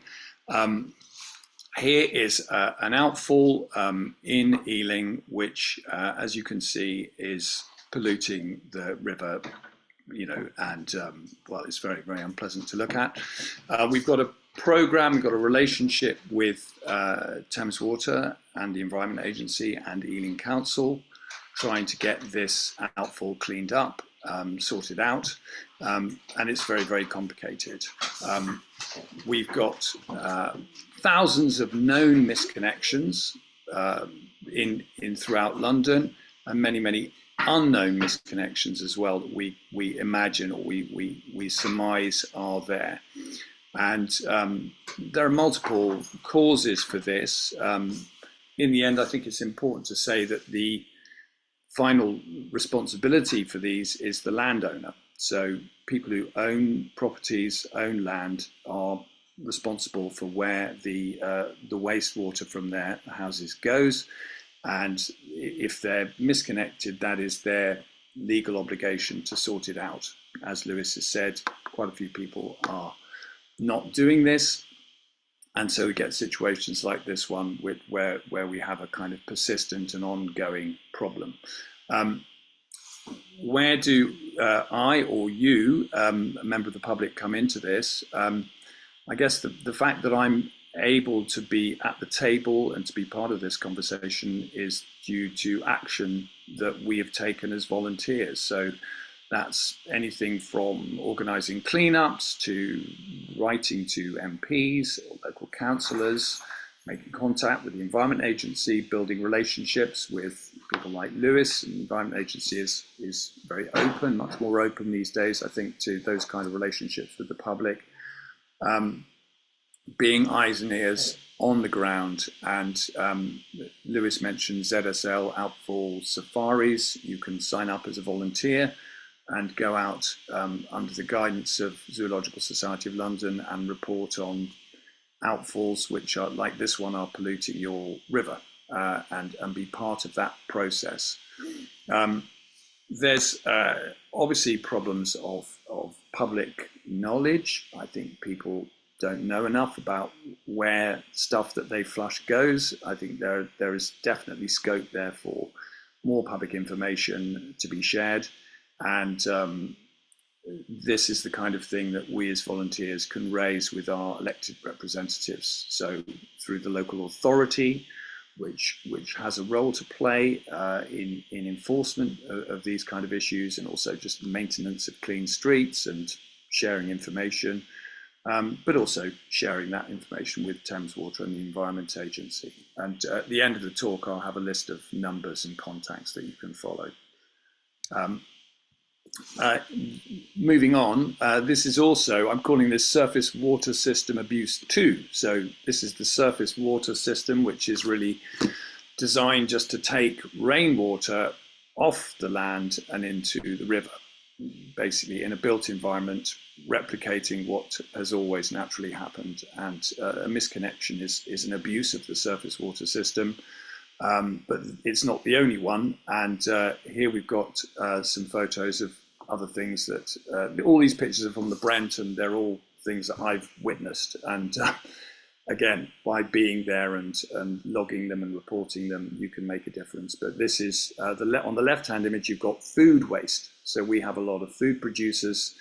Here is an outfall in Ealing, which, as you can see, is polluting the river, you know, and well, it's very, very unpleasant to look at. We've got a program, we've got a relationship with Thames Water and the Environment Agency and Ealing Council, trying to get this outfall cleaned up, sorted out, and it's very, very complicated. We've got thousands of known misconnections in throughout London, and many, many unknown misconnections as well that we imagine or we surmise are there. And there are multiple causes for this. In the end, I think it's important to say that the final responsibility for these is the landowner. So people who own properties, own land, are responsible for where the wastewater from their houses goes. And if they're misconnected, that is their legal obligation to sort it out. As Lewis has said, quite a few people are not doing this. And so we get situations like this one where we have a kind of persistent and ongoing problem. Where do I or you, a member of the public, come into this? I guess the fact that I'm able to be at the table and to be part of this conversation is due to action that we have taken as volunteers. So that's anything from organising cleanups to writing to MPs or local councillors, making contact with the Environment Agency, building relationships with people like Lewis. And the Environment Agency is very open, much more open these days, I think, to those kind of relationships with the public. being eyes and ears on the ground. And Lewis mentioned ZSL outfall safaris. You can sign up as a volunteer and go out under the guidance of Zoological Society of London and report on outfalls which are, like this one, are polluting your river, and be part of that process. There's obviously problems of public knowledge. I think people don't know enough about where stuff that they flush goes. I think there is definitely scope there for more public information to be shared. And this is the kind of thing that we as volunteers can raise with our elected representatives. So through the local authority, which has a role to play in enforcement of these kind of issues, and also just maintenance of clean streets and sharing information, but also sharing that information with Thames Water and the Environment Agency. And at the end of the talk, I'll have a list of numbers and contacts that you can follow. Moving on, this is also, I'm calling this Surface Water System Abuse 2. So this is the surface water system, which is really designed just to take rainwater off the land and into the river, basically in a built environment, replicating what has always naturally happened. And a misconnection is an abuse of the surface water system. But it's not the only one. And here we've got some photos of other things that, all these pictures are from the Brent, and they're all things that I've witnessed. And again, by being there and logging them and reporting them, you can make a difference. But this is, on the left-hand image, you've got food waste. So we have a lot of food producers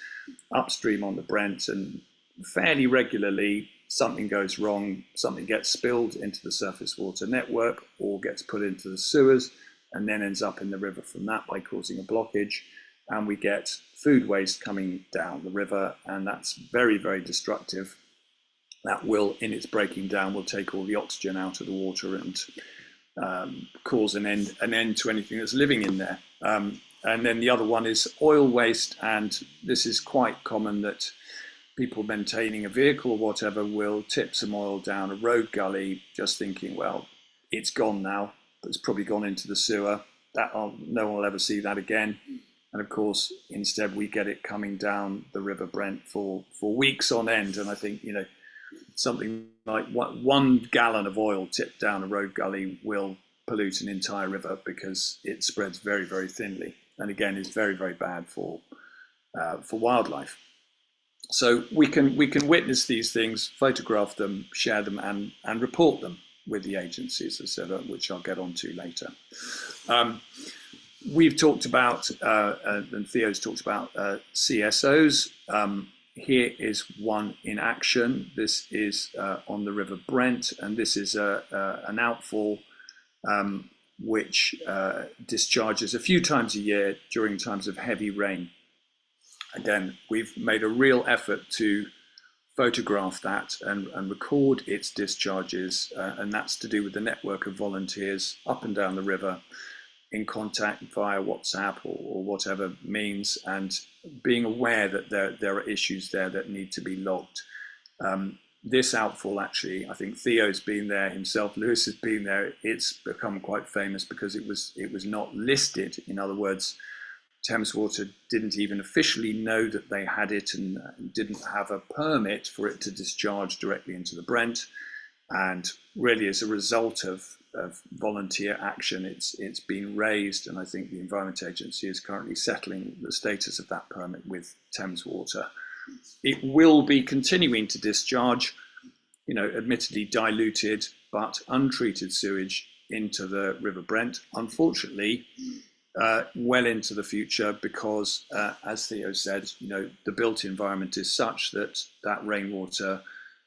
upstream on the Brent, and fairly regularly something goes wrong, something gets spilled into the surface water network or gets put into the sewers and then ends up in the river from that by causing a blockage. And we get food waste coming down the river, and that's very, very destructive. That will, in its breaking down, will take all the oxygen out of the water and cause an end to anything that's living in there. And then the other one is oil waste, and this is quite common that people maintaining a vehicle or whatever will tip some oil down a road gully, just thinking, well, it's gone now, but it's probably gone into the sewer. No one will ever see that again. And of course, instead, we get it coming down the River Brent for weeks on end. And I think, something like 1 gallon of oil tipped down a road gully will pollute an entire river because it spreads very, very thinly. And again, is very, very bad for wildlife. So we can witness these things, photograph them, share them, and report them with the agencies, etc., which I'll get onto later. We've talked about, and Theo's talked about CSOs. Here is one in action. This is on the River Brent, and this is an outfall which discharges a few times a year during times of heavy rain. Again, we've made a real effort to photograph that and record its discharges, and that's to do with the network of volunteers up and down the river in contact via WhatsApp or whatever means, and being aware that there are issues there that need to be logged. This outfall, actually, I think Theo's been there himself, Lewis has been there. It's become quite famous because it was not listed. In other words, Thames Water didn't even officially know that they had it and didn't have a permit for it to discharge directly into the Brent. And really, as a result of volunteer action, it's been raised, and I think the Environment Agency is currently settling the status of that permit with Thames Water. It will be continuing to discharge, admittedly diluted but untreated sewage into the River Brent, unfortunately, well into the future, because as Theo said, the built environment is such that rainwater,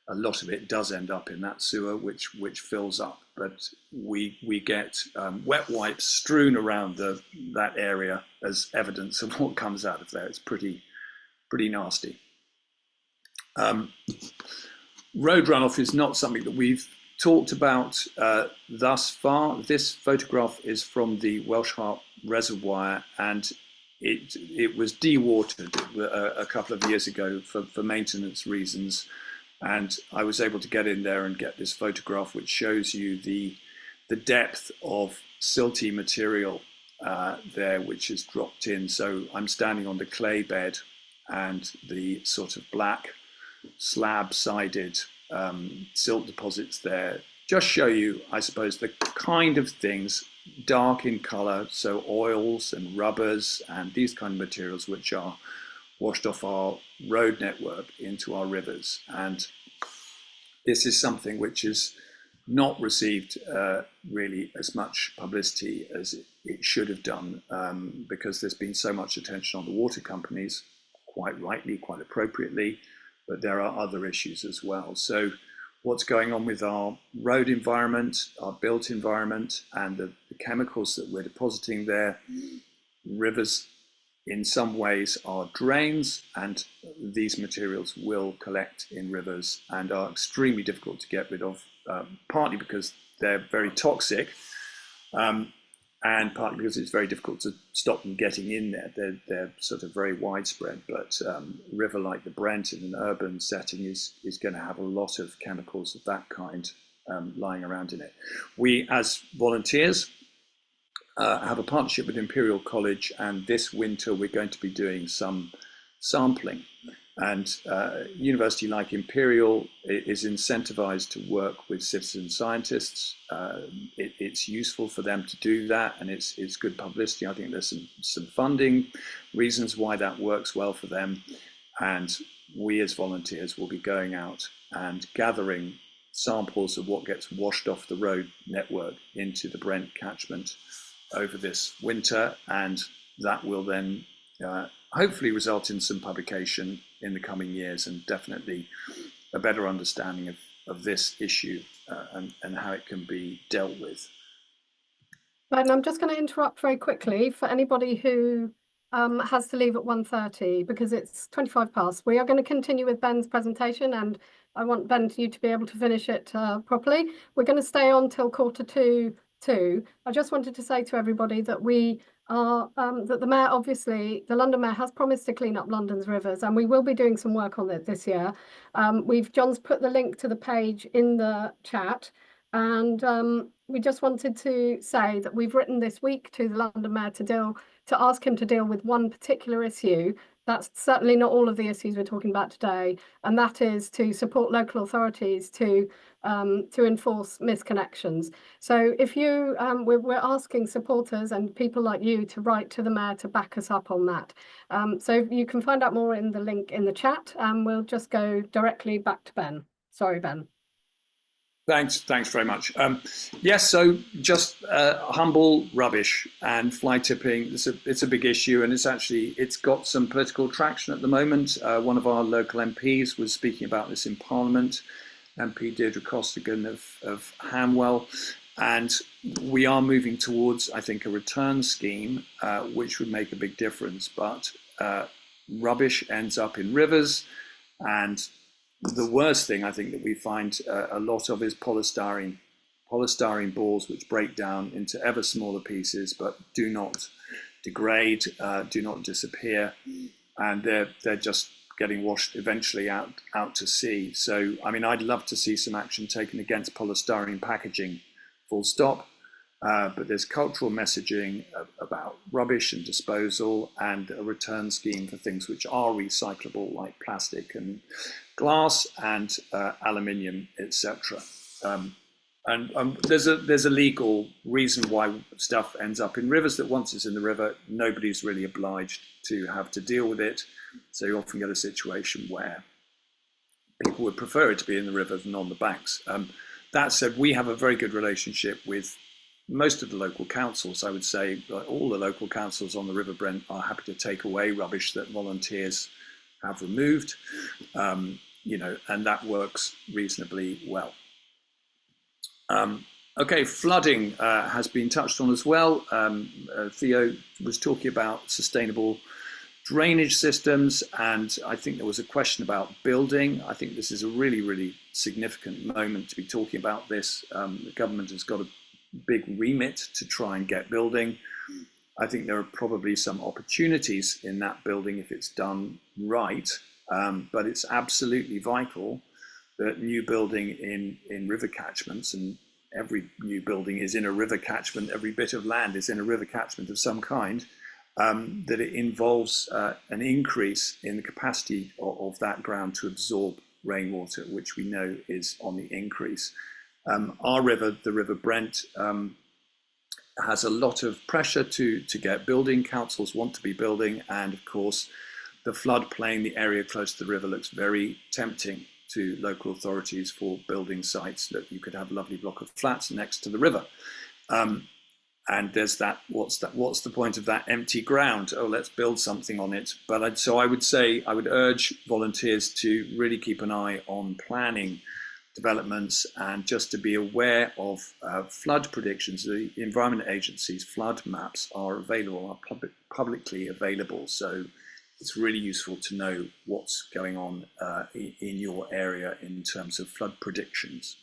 a lot of it does end up in that sewer, which fills up. But we get wet wipes strewn around that area as evidence of what comes out of there. It's pretty nasty. Road runoff is not something that we've talked about thus far. This photograph is from the Welsh Harp Reservoir, and it was dewatered a couple of years ago for maintenance reasons. And I was able to get in there and get this photograph which shows you the depth of silty material there, which is dropped in. So I'm standing on the clay bed, and the sort of black slab-sided silt deposits there just show you, I suppose, the kind of things, dark in color, so oils and rubbers and these kind of materials which are washed off our road network into our rivers. And this is something which is not received really as much publicity as it should have done, because there's been so much attention on the water companies, quite rightly, quite appropriately, but there are other issues as well. So what's going on with our road environment, our built environment, and the chemicals that we're depositing there. Rivers in some ways are drains, and these materials will collect in rivers and are extremely difficult to get rid of, partly because they're very toxic, and partly because it's very difficult to stop them getting in there. They're sort of very widespread, but a river like the Brent in an urban setting is going to have a lot of chemicals of that kind lying around in it. We, as volunteers, have a partnership with Imperial College, and this winter we're going to be doing some sampling. And university like Imperial is incentivized to work with citizen scientists. It's useful for them to do that, and it's good publicity. I think there's some funding reasons why that works well for them. And we as volunteers will be going out and gathering samples of what gets washed off the road network into the Brent catchment over this winter, and that will then hopefully result in some publication in the coming years, and definitely a better understanding of this issue and how it can be dealt with. Ben, I'm just going to interrupt very quickly for anybody who has to leave at 1:30 because it's 25 past. We are going to continue with Ben's presentation, and I want Ben you to be able to finish it properly. We're going to stay on till 1:45. I just wanted to say to everybody that we are that the Mayor, obviously, the London Mayor has promised to clean up London's rivers, and we will be doing some work on it this year. John's put the link to the page in the chat, and we just wanted to say that we've written this week to the London Mayor to ask him to deal with one particular issue. That's certainly not all of the issues we're talking about today, and that is to support local authorities to enforce misconnections. So if you, we're asking supporters and people like you to write to the Mayor to back us up on that. So you can find out more in the link in the chat, and we'll just go directly back to Ben. Sorry, Ben. Thanks very much. Yes, so just humble rubbish and fly tipping. It's a big issue, and it's got some political traction at the moment. One of our local MPs was speaking about this in Parliament, MP Deirdre Costigan of Hamwell, and we are moving towards, I think, a return scheme which would make a big difference. But rubbish ends up in rivers, and the worst thing I think that we find a lot of is polystyrene balls, which break down into ever smaller pieces but do not degrade, do not disappear, and they're just getting washed eventually out to sea. So I mean, I'd love to see some action taken against polystyrene packaging, full stop. But there's cultural messaging about rubbish and disposal, and a return scheme for things which are recyclable, like plastic and glass and aluminium, etc. And there's a legal reason why stuff ends up in rivers, that once it's in the river, nobody's really obliged to have to deal with it. So you often get a situation where people would prefer it to be in the river than on the banks. That said, we have a very good relationship with most of the local councils. I would say all the local councils on the River Brent are happy to take away rubbish that volunteers have removed, you know, and that works reasonably well. Okay, flooding has been touched on as well. Theo was talking about sustainable drainage systems, and I think there was a question about building. I think this is a really, really significant moment to be talking about this. The government has got a big remit to try and get building. I think there are probably some opportunities in that building if it's done right, but it's absolutely vital that new building in river catchments, and every new building is in a river catchment, every bit of land is in a river catchment of some kind, that it involves an increase in the capacity of that ground to absorb rainwater, which we know is on the increase. Our river, the River Brent, has a lot of pressure to get building. Councils want to be building, and of course the floodplain, the area close to the river, looks very tempting to local authorities for building sites. That you could have a lovely block of flats next to the river, and there's that. What's the point of that empty ground? Oh, let's build something on it. But so I would say, I would urge volunteers to really keep an eye on planning developments, and just to be aware of flood predictions. The Environment Agency's flood maps are available, are publicly available. So it's really useful to know what's going on in your area in terms of flood predictions.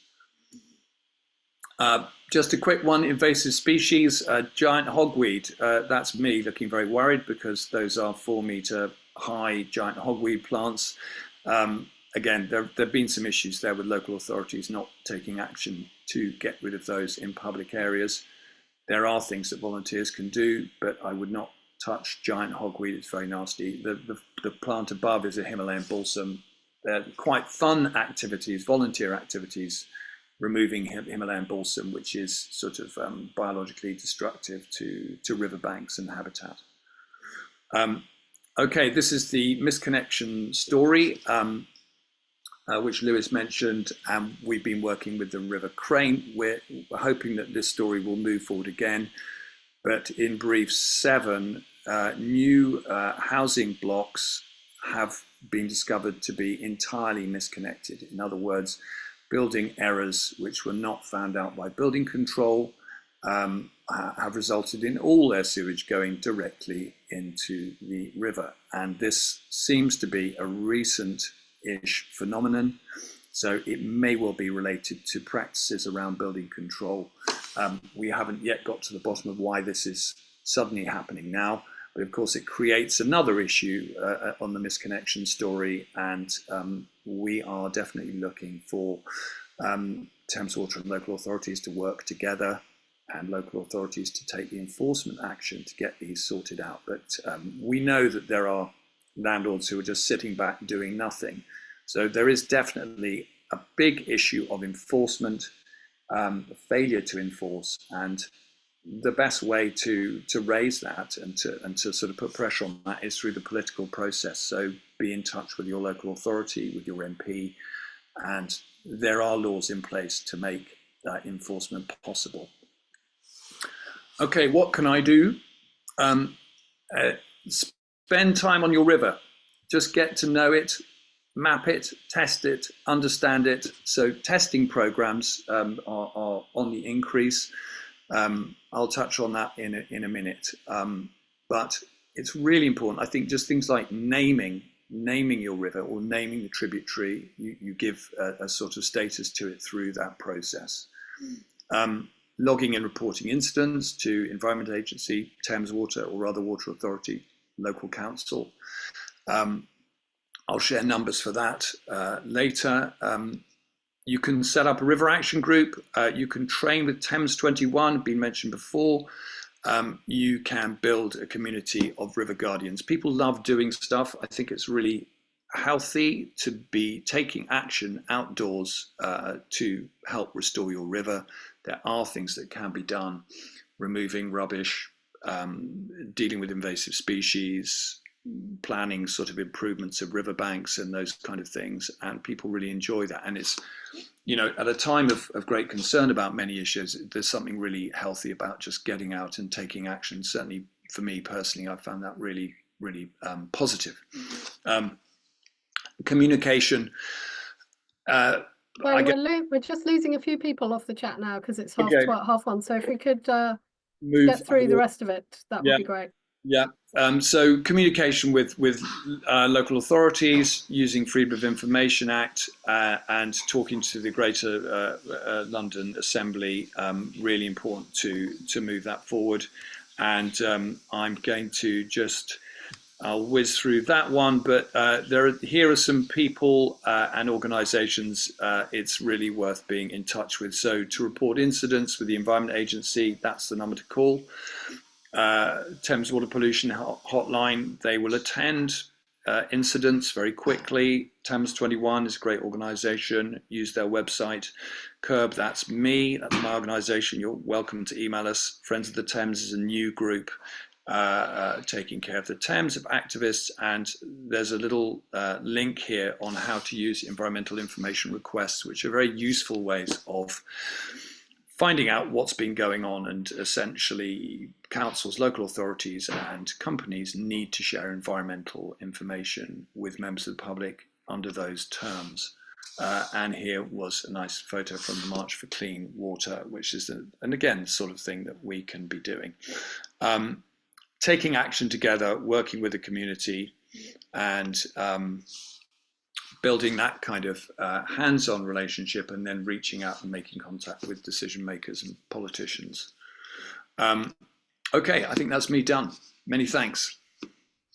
Just a quick one, invasive species, giant hogweed. That's me looking very worried, because those are 4-meter high giant hogweed plants. Again, there have been some issues there with local authorities not taking action to get rid of those in public areas. There are things that volunteers can do, but I would not touch giant hogweed. It's very nasty. The plant above is a Himalayan balsam. They're quite fun activities, volunteer activities, removing Himalayan balsam, which is sort of biologically destructive to riverbanks and habitat. Okay, this is the misconnection story, which Lewis mentioned, and we've been working with the River Crane. We're hoping that this story will move forward again, but in brief, 7 new housing blocks have been discovered to be entirely misconnected. In other words, building errors which were not found out by building control have resulted in all their sewage going directly into the river. And this seems to be a recent-ish phenomenon, so it may well be related to practices around building control. We haven't yet got to the bottom of why this is suddenly happening now, but of course it creates another issue on the misconnection story, and we are definitely looking for Thames Water and local authorities to work together, and local authorities to take the enforcement action to get these sorted out. But we know that there are landlords who are just sitting back doing nothing. So there is definitely a big issue of enforcement, failure to enforce, and the best way to raise that and to sort of put pressure on that is through the political process. So be in touch with your local authority, with your MP, and there are laws in place to make that enforcement possible. Okay, what can I do? Spend time on your river. Just get to know it, map it, test it, understand it. So testing programs are on the increase. I'll touch on that in a minute. But it's really important. I think just things like naming your river or naming the tributary, you give a sort of status to it through that process. Logging and reporting incidents to Environment Agency, Thames Water or other water authority, local council. I'll share numbers for that later. You can set up a river action group. You can train with Thames 21, been mentioned before. You can build a community of river guardians. People love doing stuff. I think it's really healthy to be taking action outdoors to help restore your river. There are things that can be done, removing rubbish, dealing with invasive species, planning sort of improvements of riverbanks and those kind of things, and people really enjoy that. And it's, you know, at a time of great concern about many issues, there's something really healthy about just getting out and taking action. Certainly for me personally, I found that really, really positive. Communication. Well, we're just losing a few people off the chat now because it's half one. So if we could get through the rest of it, that would be great. Yeah. So communication with local authorities using Freedom of Information Act and talking to the Greater London Assembly, really important to move that forward. And I'm going to just I'll whiz through that one, but here are some people and organisations it's really worth being in touch with. So to report incidents with the Environment Agency, that's the number to call. Thames Water Pollution Hotline, they will attend incidents very quickly. Thames 21 is a great organisation. Use their website. Curb, that's me, that's my organisation. You're welcome to email us. Friends of the Thames is a new group taking care of the Thames of activists, and there's a little link here on how to use environmental information requests, which are very useful ways of finding out what's been going on, and essentially councils, local authorities and companies need to share environmental information with members of the public under those terms. And here was a nice photo from the March for Clean Water, which is, and again, sort of thing that we can be doing. Taking action together, working with the community, and building that kind of hands-on relationship, and then reaching out and making contact with decision makers and politicians. Okay, I think that's me done. Many thanks.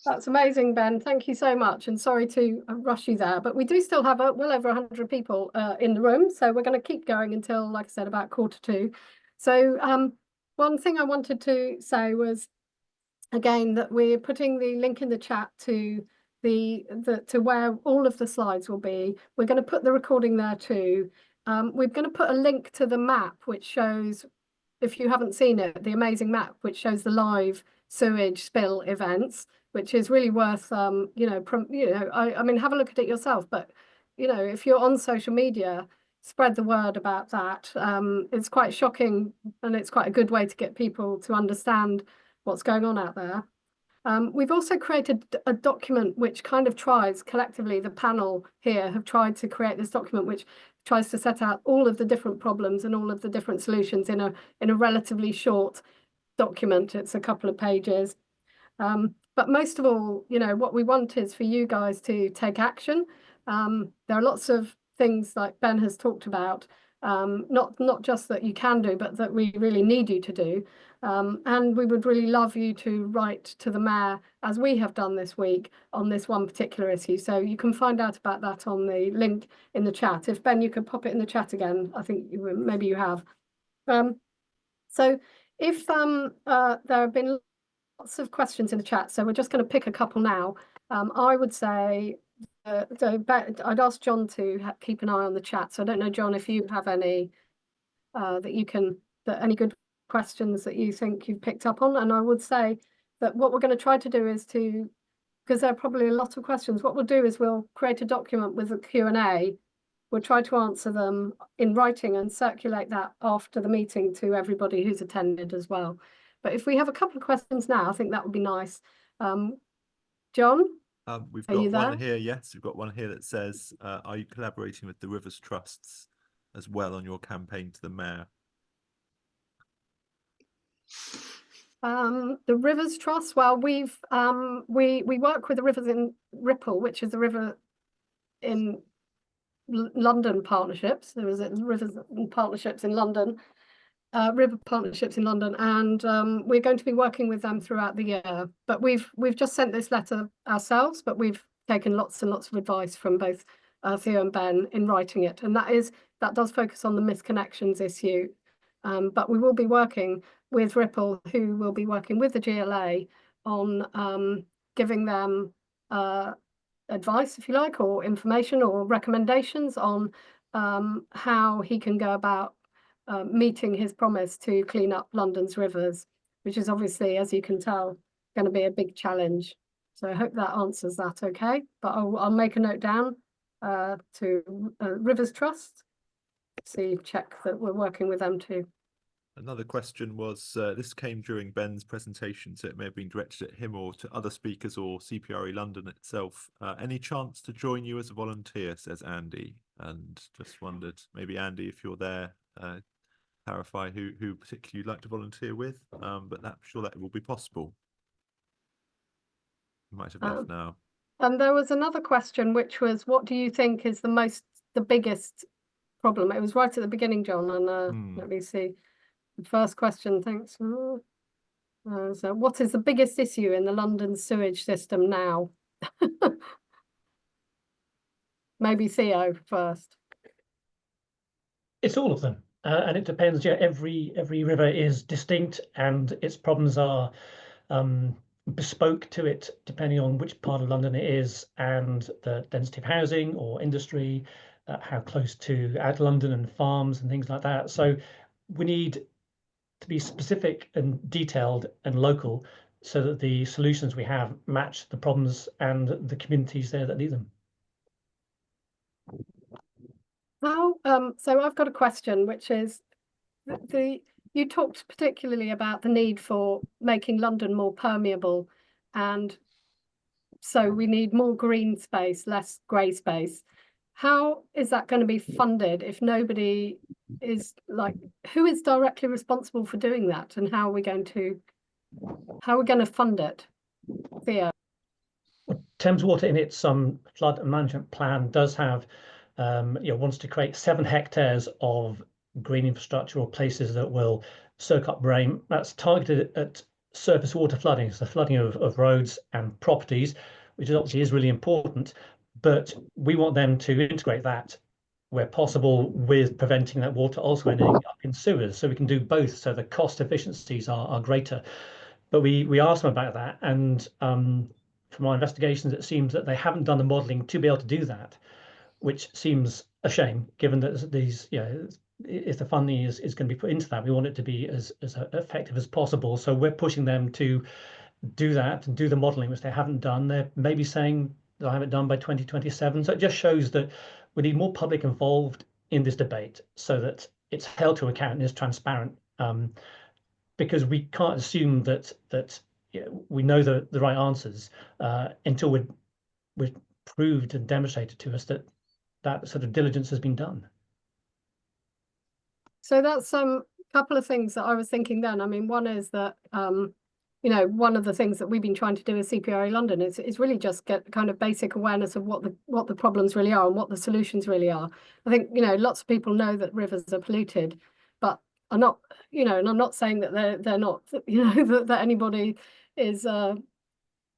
That's amazing, Ben. Thank you so much. And sorry to rush you there, but we do still have well over 100 people in the room. So we're going to keep going until, like I said, about 1:45. So one thing I wanted to say was, again, that we're putting the link in the chat to to where all of the slides will be. We're going to put the recording there too. We're going to put a link to the map, which shows, if you haven't seen it, the amazing map, which shows the live sewage spill events, which is really worth, I mean, have a look at it yourself. But, if you're on social media, spread the word about that. It's quite shocking, and it's quite a good way to get people to understand what's going on out there. We've also created a document which kind of tries, collectively, the panel here have tried to create this document which tries to set out all of the different problems and all of the different solutions in a relatively short document. It's a couple of pages. But most of all, what we want is for you guys to take action. There are lots of things like Ben has talked about, not just that you can do, but that we really need you to do. And we would really love you to write to the Mayor, as we have done this week, on this one particular issue. So you can find out about that on the link in the chat. If Ben, you could pop it in the chat again, I think maybe you have. So if there have been lots of questions in the chat, so we're just going to pick a couple now. I would say, I'd ask John to keep an eye on the chat. So I don't know, John, if you have any any good questions that you think you've picked up on. And I would say that what we're going to try to do is because there are probably a lot of questions, what we'll do is we'll create a document with a Q&A. We'll try to answer them in writing and circulate that after the meeting to everybody who's attended as well. But if we have a couple of questions now, I think that would be nice. John? We've got one here, yes. We've got one here that says, are you collaborating with the Rivers Trusts as well on your campaign to the Mayor? The Rivers Trust, well, we work with the Rivers in Ripple, which is the river in London partnerships. There was Rivers Partnerships in London, River Partnerships in London, and we're going to be working with them throughout the year. But we've just sent this letter ourselves, but we've taken lots and lots of advice from both Theo and Ben in writing it, and that does focus on the misconnections issue. But we will be working with Ripple, who will be working with the GLA on giving them advice, if you like, or information or recommendations on how he can go about meeting his promise to clean up London's rivers, which is obviously, as you can tell, going to be a big challenge. So I hope that answers that okay. But I'll make a note down to Rivers Trust, check that we're working with them too. Another question was, this came during Ben's presentation, so it may have been directed at him or to other speakers or CPRE London itself. Any chance to join you as a volunteer, says Andy, and just wondered, maybe Andy, if you're there, clarify who particularly you'd like to volunteer with, but I'm sure that will be possible. You might have left now. And there was another question, which was, what do you think is the biggest problem? It was right at the beginning, John, and let me see. The first question, thanks. So what is the biggest issue in the London sewage system now? Maybe Theo first. It's all of them, and it depends. Yeah, every river is distinct, and its problems are bespoke to it, depending on which part of London it is and the density of housing or industry, how close to out London and farms and things like that. So we need to be specific and detailed and local, so that the solutions we have match the problems and the communities there that need them. How, so I've got a question, which is you talked particularly about the need for making London more permeable, and so we need more green space, less grey space. How is that going to be funded if nobody is like, who is directly responsible for doing that, and how are we going to fund it? Theo. Thames Water, in its flood management plan, does have wants to create 7 hectares of green infrastructure, or places that will soak up rain. That's targeted at surface water flooding, so flooding of roads and properties, which obviously is really important. But we want them to integrate that where possible with preventing that water also ending up in sewers, so we can do both, so the cost efficiencies are greater. But we asked them about that, and from our investigations, it seems that they haven't done the modelling to be able to do that, which seems a shame, given that these, if the funding is going to be put into that, we want it to be as effective as possible. So we're pushing them to do that and do the modelling, which they haven't done. They're maybe saying they'll have it done by 2027. So it just shows that we need more public involved in this debate, so that it's held to account and is transparent. Because we can't assume that we know the right answers until we're proved and demonstrated to us that sort of diligence has been done. So that's a couple of things that I was thinking then. I mean, one is that one of the things that we've been trying to do with CPRE London is really just get kind of basic awareness of what the problems really are and what the solutions really are. I think lots of people know that rivers are polluted, but are not, and I'm not saying that they're not, that anybody is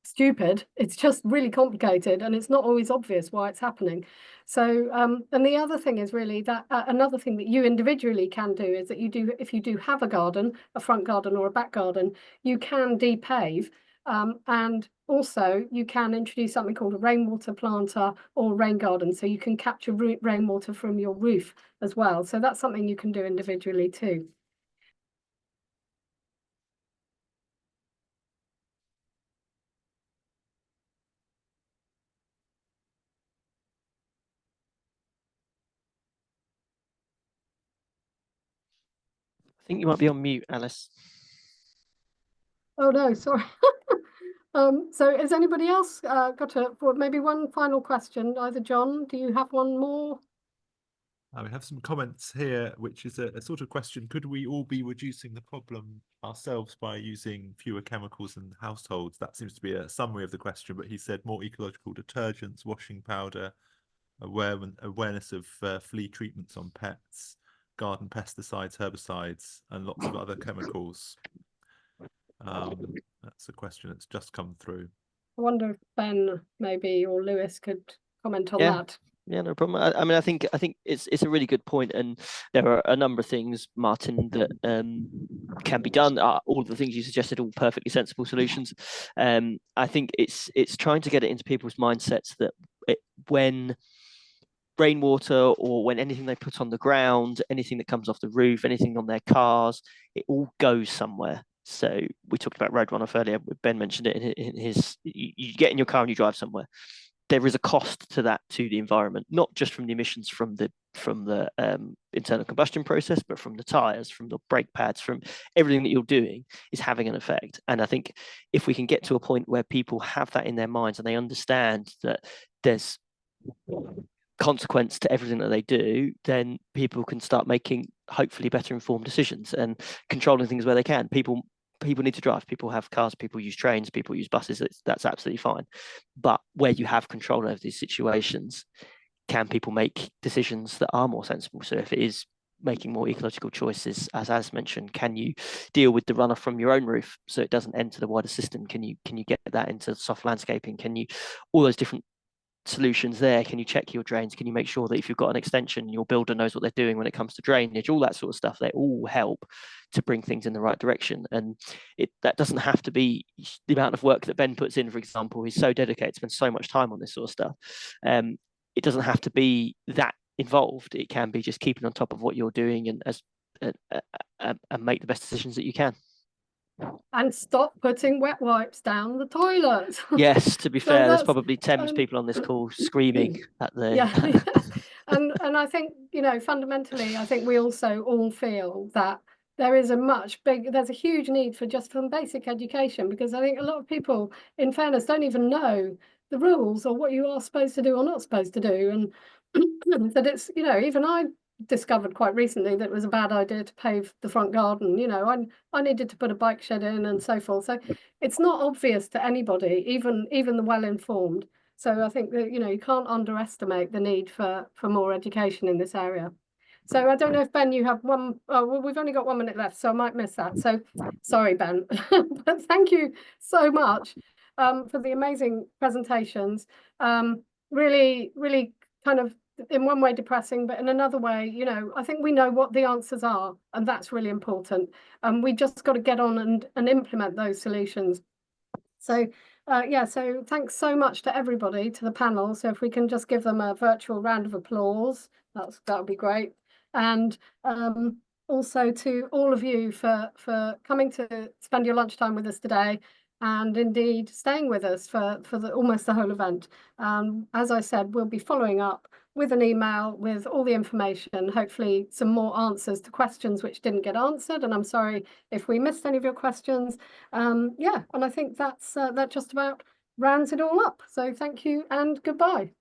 stupid. It's just really complicated, and it's not always obvious why it's happening. So and the other thing is really that another thing that you individually can do is that if you do have a garden, a front garden or a back garden, you can depave, and also you can introduce something called a rainwater planter or rain garden, so you can capture rainwater from your roof as well. So that's something you can do individually too. I think you might be on mute, Alice. Oh no, sorry. So has anybody else got maybe one final question? Either John, do you have one more? We have some comments here, which is a sort of question. Could we all be reducing the problem ourselves by using fewer chemicals in households? That seems to be a summary of the question, but he said more ecological detergents, washing powder, awareness of flea treatments on pets, garden pesticides, herbicides, and lots of other chemicals. That's a question that's just come through. I wonder if Ben maybe or Lewis could comment on that. Yeah, no problem. I mean, I think it's a really good point, and there are a number of things, Martin, that can be done. All of the things you suggested, all perfectly sensible solutions. I think it's trying to get it into people's mindsets that when rainwater or when anything they put on the ground, anything that comes off the roof, anything on their cars, it all goes somewhere. So we talked about road runoff earlier. Ben mentioned it in his. You get in your car and you drive somewhere. There is a cost to that, to the environment, not just from the emissions from the internal combustion process, but from the tires, from the brake pads, from everything that you're doing is having an effect. And I think if we can get to a point where people have that in their minds and they understand that there's consequence to everything that they do, then people can start making hopefully better informed decisions and controlling things where they can. People need to drive, people have cars, people use trains, people use buses. That's absolutely fine. But where you have control over these situations, can people make decisions that are more sensible? So if it is making more ecological choices, as mentioned. Can you deal with the runoff from your own roof so it doesn't enter the wider system? Can you get that into soft landscaping? Can you, all those different solutions there? Can you check your drains? Can you make sure that if you've got an extension, your builder knows what they're doing when it comes to drainage? All that sort of stuff, they all help to bring things in the right direction. And that doesn't have to be the amount of work that Ben puts in, for example. He's so dedicated, spends so much time on this sort of stuff. It doesn't have to be that involved. It can be just keeping on top of what you're doing and make the best decisions that you can. And stop putting wet wipes down the toilet. Yes, to be So fair, there's probably Thames people on this call screaming at the... Yeah. And I think, you know, fundamentally, I think we also all feel that there is there's a huge need for just some basic education, because I think a lot of people, in fairness, don't even know the rules or what you are supposed to do or not supposed to do. And that it's, you know, even I discovered quite recently that it was a bad idea to pave the front garden. You know, I needed to put a bike shed in and so forth. So it's not obvious to anybody, even the well-informed. So I think that, you know, you can't underestimate the need for more education in this area. So I don't know if, Ben, you have one. Oh, well, we've only got 1 minute left, so I might miss that. So sorry, Ben. But thank you so much for the amazing presentations. Really, really kind of, in one way depressing, but in another way, you know, I think we know what the answers are, and that's really important. We just got to get on and implement those solutions. So yeah, so thanks so much to everybody, to the panel. So if we can just give them a virtual round of applause, that would be great. And also to all of you for coming to spend your lunchtime with us today, and indeed staying with us for almost the whole event. As I said, we'll be following up with an email with all the information, hopefully some more answers to questions which didn't get answered. And I'm sorry if we missed any of your questions. Yeah, and I think that just about rounds it all up. So thank you and goodbye.